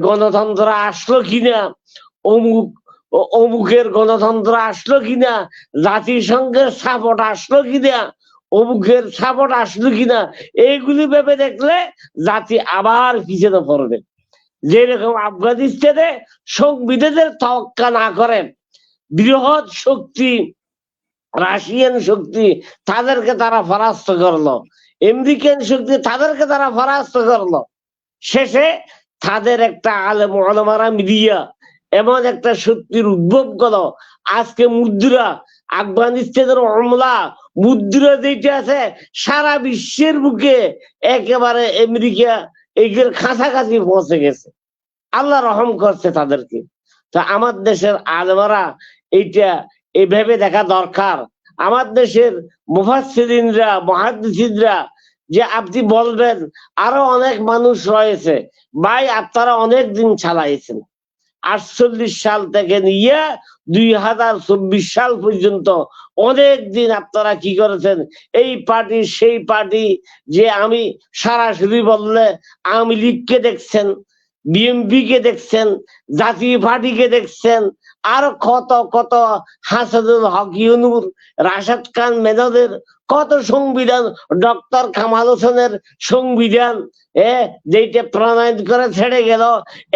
গণতন্ত্র আসলো কিনা, অমুকের গণতন্ত্র আসলো কিনা, জাতিসংঘের সাপোর্ট আসলো কিনা, অমুকের সাপোর্ট আসলো কিনা, এইগুলি ভেবে দেখলে জাতি আবার পিছনে পড়বে। যেরকম আফগানিস্তানে সংবিধানের তোয়াক্কা না করে বৃহৎ শক্তি রাশিয়ান শক্তি তাদেরকে তারা পরাস্ত করলো, আমেরিকান শক্তি তাদেরকে তারা পরাস্ত করলো, শেষে তাদের একটা আলেম ওলামারা মিডিয়া এমন একটা শক্তির উদ্ভব করলো। আজকে মুদ্রা, আফগানিস্তানের আমলা মুদ্রা যেটা আছে সারা বিশ্বের বুকে একেবারে আমেরিকা এগুলোর কাছাকাছি পৌঁছে গেছে। আল্লাহ রহম করছে তাদেরকে। তো আমার দেশের আলেমারা এইটা এইভাবে দেখা দরকার। আমার দেশের মুফাসসিরিনরা, মুহাদ্দিসিনরা যে আপনি বলবেন আরো অনেক মানুষ রয়েছে, ভাই আপনারা অনেক দিন চালাইছেন। 48 সাল থেকে নিয়ে 2024 সাল পর্যন্ত অনেক দিন আপনারা কি করেছেন, এই পার্টি সেই পার্টি, যে আমি সরাসরি বললে আওয়ামী লীগকে দেখছেন, বিএনপি কে দেখছেন, জাতীয় পার্টিকে দেখছেন, আর কত কত হাসানুল হক ইউনুর, রাশেদ খান মেননের কত সংবিধান, ডক্টর কামাল হোসেনের সংবিধান যেটা প্রণয়ন করে ছেড়ে গেল,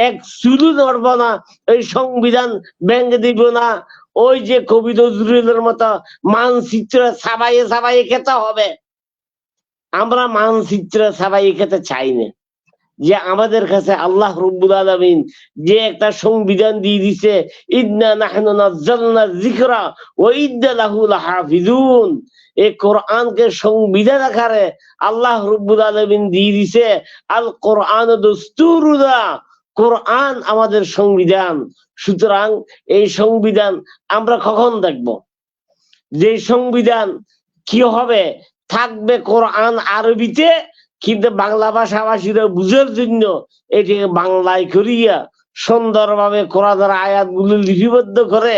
এক চুলু নড়ব না, ওই সংবিধান ভেঙে দিব না। ওই যে কবি নজরুলের মতো মানচিত্র ছাপাইয়ে ছাপাইয়ে খেতে হবে। আমরা মানচিত্র ছাড়াই এখানে চাই না, যে আমাদের কাছে আল্লাহ রাব্বুল আলামিন যে একটা সংবিধান দিয়ে দিছে, ইন্না নাহনু নাযালনা যিকরা ওয়া ইন্না লাহু লাহাফিজুন। এই কোরআনকে সংবিধান আকারে আল্লাহ রাব্বুল আলামিন দিয়ে দিছে, আল কোরআন দস্তুরুনা, কোরআন আমাদের সংবিধান। সুতরাং এই সংবিধান আমরা কখন দেখব? যে সংবিধান কি হবে, থাকবে কোরআন আরবিতে, কিন্তু বাংলা ভাষাভাষীরা বুঝার জন্য এটিকে বাংলায় করিয়া সুন্দরভাবে কোরআনের আয়াতগুলো লিপিবদ্ধ করে,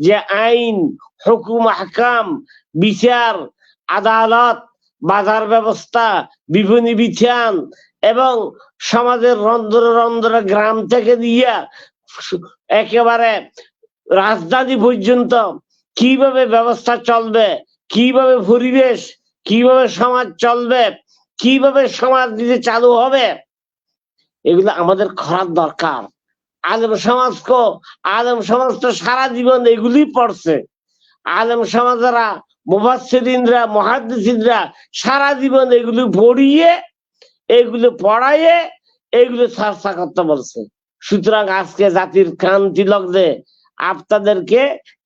যে আইন, হুকুম, আহকাম, বিচার, আদালত, বাজার ব্যবস্থা, বিপণী বিধান এবং সমাজের রন্ধ্রে রন্ধ্রে গ্রাম থেকে দিয়া একেবারে রাজধানী পর্যন্ত কিভাবে ব্যবস্থা চলবে, কিভাবে পরিবেশ, কিভাবে সমাজ চলবে, কিভাবে সমাজ দিতে চালু হবে, এগুলো আমাদের করার দরকার। আলেম সমাজ তো সারা জীবন এগুলি পড়ছে। আলেম সমাজেরা, মুফাসসিরিনরা, মুহাদ্দিসিনরা সারা জীবন এগুলি পড়িয়ে, এগুলো পড়াইয়ে, এগুলো চর্চা করতে বলছে। সুতরাং আজকে জাতির ক্রান্তি লগ্নে আপনাদেরকে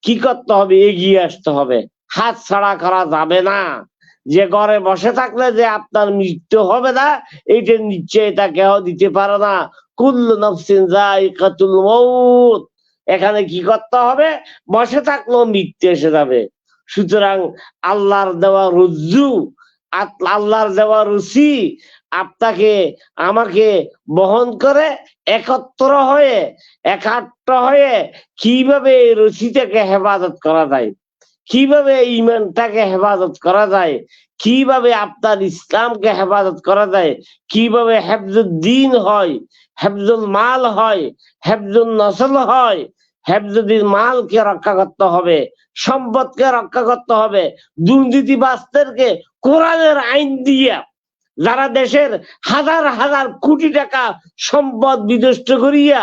কি করতে হবে? এগিয়ে আসতে হবে, হাত ছাড়া করা যাবে না। যে ঘরে বসে থাকলে যে আপনার মৃত্যু হবে না, এইটা নিশ্চয়তা কেউ দিতে পারে না। কুল্লু নাফসিন যায়িকাতুল মাউত। এখানে কি করতে হবে? বসে থাকলেও মৃত্যু এসে যাবে। সুতরাং আল্লাহর দেওয়া রজ্জু, আল্লাহর দেওয়া রুচি আপনাকে আমাকে বহন করে একত্র হয়ে, একাত্ম হয়ে কিভাবে এই রুচিটাকে হেফাজত করা যায়, কিভাবে ঈমানটাকে হেফাজত করা যায়, কিভাবে আপনার ইসলামকে হেফাজত করা যায়, কিভাবে হেফজুদ্দিন হয়, হেফজুল মাল হয়, হেফজুল নসল হয়। হেফজুদ্দিন মালকে রক্ষা করতে হবে, সম্পদকে রক্ষা করতে হবে। দুর্নীতিবাজদেরকে কোরআনের আইন দিয়ে, যারা দেশের হাজার হাজার কোটি টাকা সম্পদ বিনষ্ট করিয়া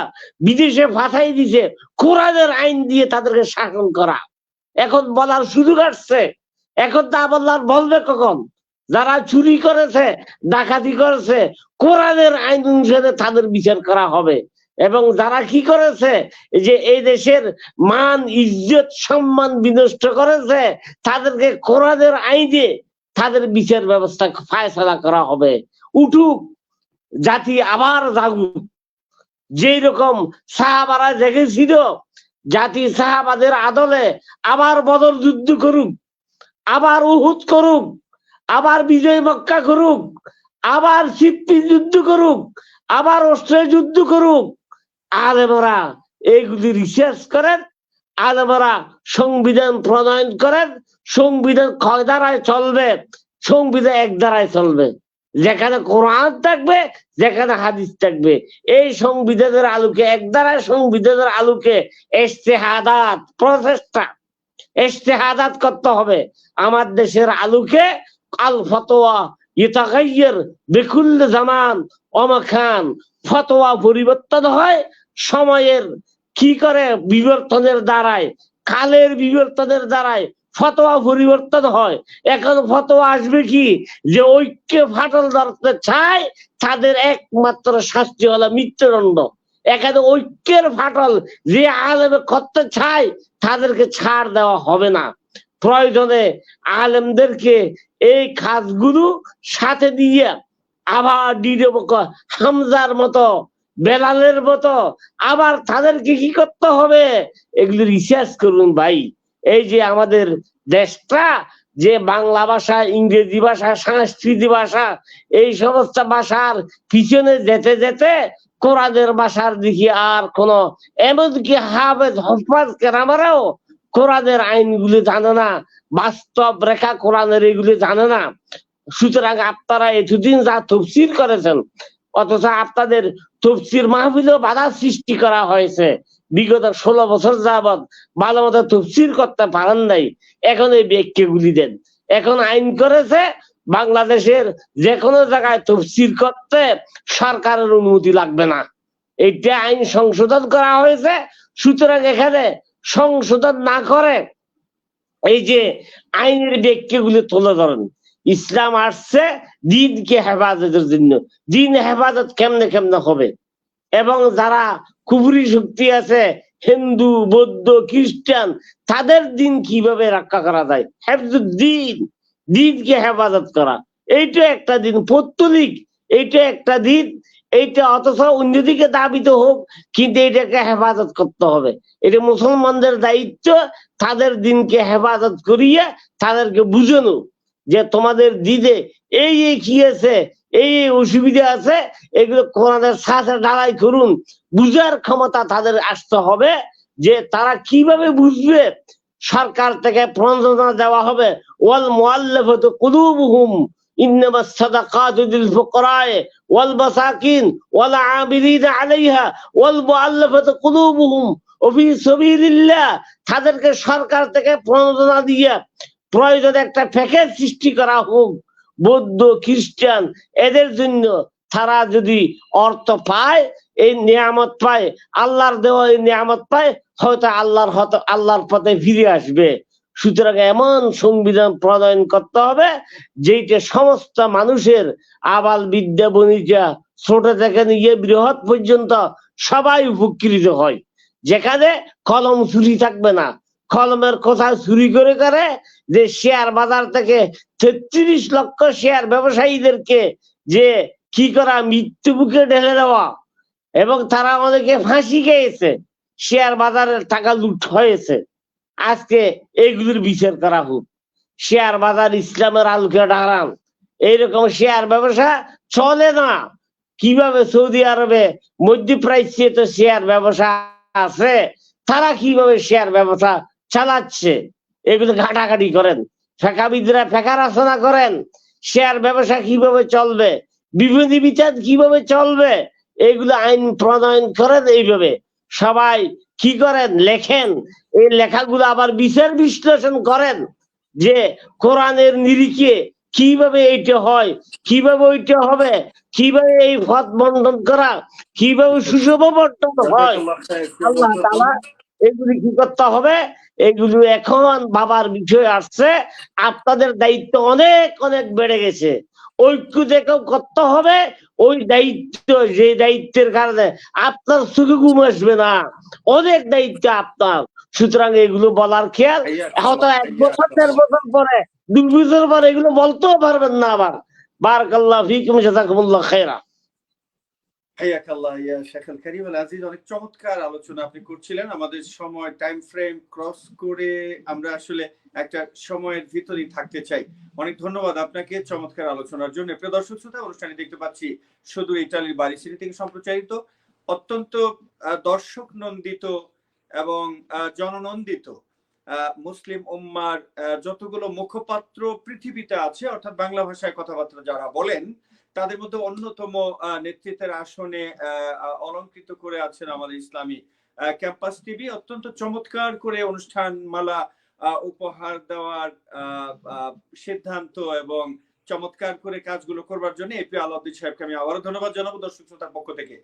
বিদেশে ফাঁসাই দিছে, কোরআনের আইন দিয়ে তাদেরকে শাসন করা। এখন বলার সুযোগ আসছে, এখন তা বলবে কখন? যারা চুরি করেছে, ডাকাতি করেছে, কোরআনের আইন অনুসারে তাদের বিচার করা হবে। এবং যারা কি করেছে, যে এই দেশের মান, ইজ্জত, সম্মান বিনষ্ট করেছে, তাদেরকে কোরআনের আইনে তাদের বিচার ব্যবস্থা ফায়সালা করা হবে। উঠুক জাতি, আবার জাগুক। যেই রকম সাহাবারা জেগেছিল, জাতি সাহাবাদের আদলে আবার বদর যুদ্ধ করুক, আবার উহুদ করুক, আবার বিজয় মক্কা করুক, আবার সিপ্পি যুদ্ধ করুক, আবার অস্ট্রেলিয়া যুদ্ধ করুক। আলেমরা এইগুলি রিসার্চ করেন, আলেমরা সংবিধান প্রণয়ন করেন। সংবিধান কয় ধারায় চলবে? সংবিধান এক ধারায় চলবে, যেখানে কোরআন থাকবে, যেখানে হাদিস থাকবে। এই সংবিধানের আলোকে, এক ধারায় সংবিধানের আলোকে ইজতিহাদাত, প্রচেষ্টা, ইজতিহাদাত করতে হবে। আমার দেশের আলোকে আল ফতোয়া ইতাগায়্যার বিকুল্লি জামান ওয়া মাকান। ফতোয়া পরিবর্তন হয় সময়ের কি করে বিবর্তনের দ্বারায়, কালের বিবর্তনের দ্বারায় ফতোয়া পরিবর্তন হয়। এখন ফতোয়া আসবে কি, যে ঐক্যে ফাটল ধরতে চায় তাদের একমাত্র শাস্তি হলো মৃত্যুদণ্ড। এখানে ঐক্যের ফাটল যে আলেমে করতে চায় তাদেরকে ছাড় দেওয়া হবে না। প্রয়োজনে আলেমদেরকে এই কাজগুলো সাথে দিয়ে আবার হামজার মতো, বেলালের মতো আবার তাদেরকে কি করতে হবে, এগুলো রিসার্চ করুন ভাই। এই যে আমাদের দেশটা, যে বাংলা ভাষা, ইংরেজি ভাষা, সংস্কৃত ভাষা, এই সমস্ত ভাষার পিছনে যেতে যেতে কোরআনের ভাষার দিকে আর কোন, এমনকি হাফেজ হফাজ কেরামারাও কোরআনের আইনগুলি জানে না, বাস্তব রেখা কোরআনের এগুলি জানে না। সুতরাং আপনারা এতদিন যা তফসির করেছেন, অথচ আপনাদের তফসির মাহফিলেও বাধা সৃষ্টি করা হয়েছে। বিগত 16 বছর যাবৎ ভালো মতো তফসির করতে পারেন নাই। এখন এই ব্যাখ্যাগুলি দেন। এখন আইন করেছে বাংলাদেশের যে কোনো জায়গায় তফসির করতে সরকারের অনুমতি লাগবে না, এইটা আইন সংশোধন করা হয়েছে। সুতরাং এখানে সংশোধন না করে এই যে আইনের ব্যাখ্যাগুলি তুলে ধরেন, ইসলাম আসছে দিনকে হেফাজতের জন্য। দিন হেফাজত কেমনে কেমনে হবে? এবং যারা কুফরি শক্তি আছে, হিন্দু, বৌদ্ধ, খ্রিস্টান, তাদের দিন কিভাবে রক্ষা করা যায়? হেফজুদ্দিন, দিনকে হেফাজত করা, এইটা একটা দিন। পৌত্তলিক, এইটা একটা দিন। এইটা অথচ অন্যদিকে দাবিত হোক, কিন্তু এটাকে হেফাজত করতে হবে। এটা মুসলমানদের দায়িত্ব, তাদের দিনকে হেফাজত করিয়ে তাদেরকে বুঝানো যে তোমাদের দিনে এই কি আছে, এই অসুবিধা আছে, এগুলো কোরআনের সাথে ঢালাই করুন। বুঝার ক্ষমতা তাদের আসতে হবে, যে তারা কিভাবে বুঝবে। সরকার থেকে প্রণোদনা দেওয়া হবে, ওয়াল মুআল্লাফাতু কুলুবুহুম ইন্নামাস সাদাকাতু লিল ফুকারায়ে ওয়াল মাসাকিন ওয়াল আমিলিনা আলাইহা ওয়াল মুআল্লাফাতু কুলুবুহুম ওয়া ফি সাবিলিল্লাহ। তাদেরকে সরকার থেকে প্রণোদনা দিয়ে প্রয়োজনে একটা প্যাকেজ সৃষ্টি করা হোক বৌদ্ধ, খ্রিস্টান, এদের জন্য। তারা যদি অর্থ পায়, এই নিয়ামত পায়, আল্লাহর দেওয়া এই নিয়ামত পায়, হয়তো আল্লাহর পথে ফিরে আসবে। সুতরাং এমন সংবিধান প্রণয়ন করতে হবে যেটা সমস্ত মানুষের, আবাল বিদ্যা বনিতা, ছোট থেকে নিয়ে বৃহৎ পর্যন্ত সবাই উপকৃত হয়। যেখানে কলম চুরি থাকবে না। কলমের কথা চুরি করে করে যে শেয়ার বাজার থেকে ৩৩ লক্ষ শেয়ার ব্যবসায়ীদেরকে যে কি করা, মৃত্যু বুকে ঢেলে দেওয়া, এবং তারা অনেকে ফাঁসি খেয়েছে, শেয়ার বাজারের টাকা লুট হয়েছে। আজকে এইগুলোর বিচার করা হোক। শেয়ার বাজার ইসলামের আলোকে হারাম, এইরকম শেয়ার ব্যবসা চলে না। কিভাবে সৌদি আরবে মধ্যপ্রাচ্যে তো শেয়ার ব্যবসা আছে, তারা কিভাবে শেয়ার ব্যবসা চালাচ্ছে, এগুলো ঘাটাঘাটি করেন। ফেকাবিদরা ফেকা রচনা করেন, শেয়ার ব্যবসা কিভাবে চলবে, বিপণী বিচার কিভাবে চলবে, এইগুলো আইন প্রণয়ন করেন। এইভাবে সবাই কি করেন, লেখেন। এই লেখাগুলো আবার বিচার বিশ্লেষণ করেন যে কোরআনের নিরিখে কিভাবে এইটা হয়, কিভাবে ওইটা হবে, কিভাবে এই পথ বন্ধন করা, কিভাবে সুষম বন্টন হয়। আল্লাহ তাআলা এগুলি কি করতে হবে, এগুলো এখন বাবার বিষয় আসছে। আপনাদের দায়িত্ব অনেক অনেক বেড়ে গেছে। ঐক্য দেখেও করতে হবে। ওই দায়িত্ব, যে দায়িত্বের কারণে আপনার চোখে ঘুম আসবে না, অনেক দায়িত্ব আপনার। সুতরাং এগুলো বলার খেয়াল, হয়তো 1 বছর 1.5 বছর পরে, 2 বছর পরে এগুলো বলতেও পারবেন না আবার। বারাকাল্লাহু ফিকুম, জাযাকুমুল্লাহ খায়রা। হাইয়াকাল্লাহ ইয়া শেখুল কারীম আল আজিজ, অনেক চমৎকার আলোচনা আপনি করছিলেন। আমাদের সময় টাইম ফ্রেম ক্রস করে আমরা আসলে একটা সময়ের ভিতরেই থাকতে চাই। অনেক ধন্যবাদ আপনাকে চমৎকার আলোচনার জন্য। প্রিয় দর্শক শ্রোতা, অনুষ্ঠানে দেখতে পাচ্ছি শুধু ইতালির বাড়ি সিটি থেকে সম্প্রচারিত, অত্যন্ত দর্শক নন্দিত এবং জননন্দিত মুসলিম উম্মার যতগুলো মুখপাত্র পৃথিবীতে আছে, অর্থাৎ বাংলা ভাষায় কথাবার্তা যারা বলেন, তাদের মধ্যে অন্যতম নেতৃত্বের আসনে অলঙ্কৃত করে আছেন আমাদের ইসলামী ক্যাম্পাস টিভি। অত্যন্ত চমৎকার করে অনুষ্ঠান মালা উপহার দেওয়ার সিদ্ধান্ত এবং চমৎকার করে কাজগুলো করবার জন্য এপি আলাউদ্দিন সাহেবকে আমি আবারও ধন্যবাদ জানাবো দর্শক শ্রোতার পক্ষ থেকে।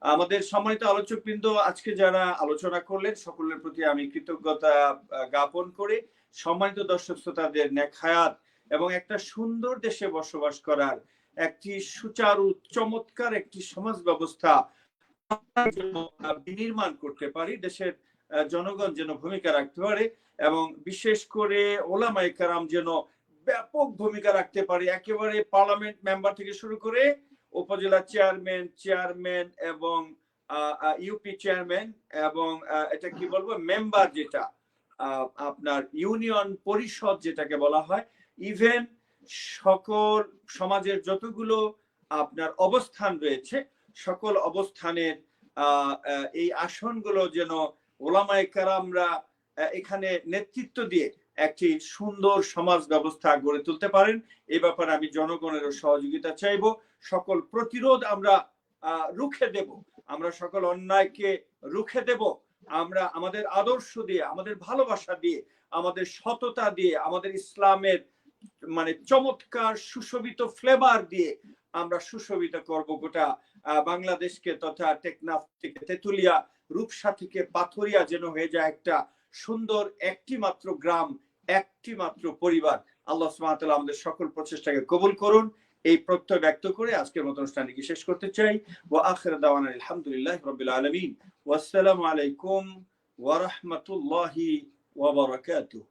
আমাদের সম্মানিত আলোচক বৃন্দ আজকে যারা আলোচনা করলেন, সকলের প্রতি আমি কৃতজ্ঞতা জ্ঞাপন করে সম্মানিত দর্শক শ্রোতাদের নেক হায়াত এবং একটা সুন্দর দেশে বসবাস করার একটি সুচারু চমৎকার একটি সমাজ ব্যবস্থা বিনির্মাণ করতে পারি, দেশের জনগণ যেন ভূমিকা রাখতে পারে এবং বিশেষ করে ওলামায়ে কেরাম যেন ব্যাপক ভূমিকা রাখতে পারে, একেবারে পার্লামেন্ট মেম্বার থেকে শুরু করে উপজেলা চেয়ারম্যান এবং ইউপি চেয়ারম্যান এবং এটা কি বলবো মেম্বার, যেটা আপনার ইউনিয়ন পরিষদ যেটাকে বলা হয়, ইভেন সকল সমাজের যতগুলো আপনার অবস্থান রয়েছে, সকল অবস্থানের এই আসনগুলো যেন ওলামায়ে কেরামরা এখানে নেতৃত্ব দিয়ে একটি সুন্দর সমাজ ব্যবস্থা গড়ে তুলতে পারেন। এই ব্যাপারে আমি জনগণেরও সহযোগিতা চাইব। সকল প্রতিরোধ আমরা রুখে দেব, আমরা সকল অন্যায়কে রুখে দেব। আমরা আমাদের আদর্শ দিয়ে, আমাদের ভালোবাসা দিয়ে, আমাদের সততা দিয়ে, আমাদের ইসলামের মানে চমৎকার সুশোভিত ফ্লেভার দিয়ে আমরা সুশোভিত করব গোটা বাংলাদেশকে, তথা টেকনাফ থেকে তেতুলিয়া, রূপসা থেকে পাথরিয়া যেন হয়ে যায় একটা সুন্দর একটি মাত্র গ্রাম, একটি মাত্র পরিবার। আল্লাহ সুবহানাহু ওয়া তাআলা আমাদের সকল প্রচেষ্টাকে কবুল করুন, এই প্রত্যয় ব্যক্ত করে আজকের মতো অনুষ্ঠানটি শেষ করতে চাই। ওয়া আখিরু দাওয়ানা আলহামদুলিল্লাহি রাব্বিল আলামিন। ওয়াসসালামু আলাইকুম ওয়া রাহমাতুল্লাহি ওয়া বারাকাতুহু।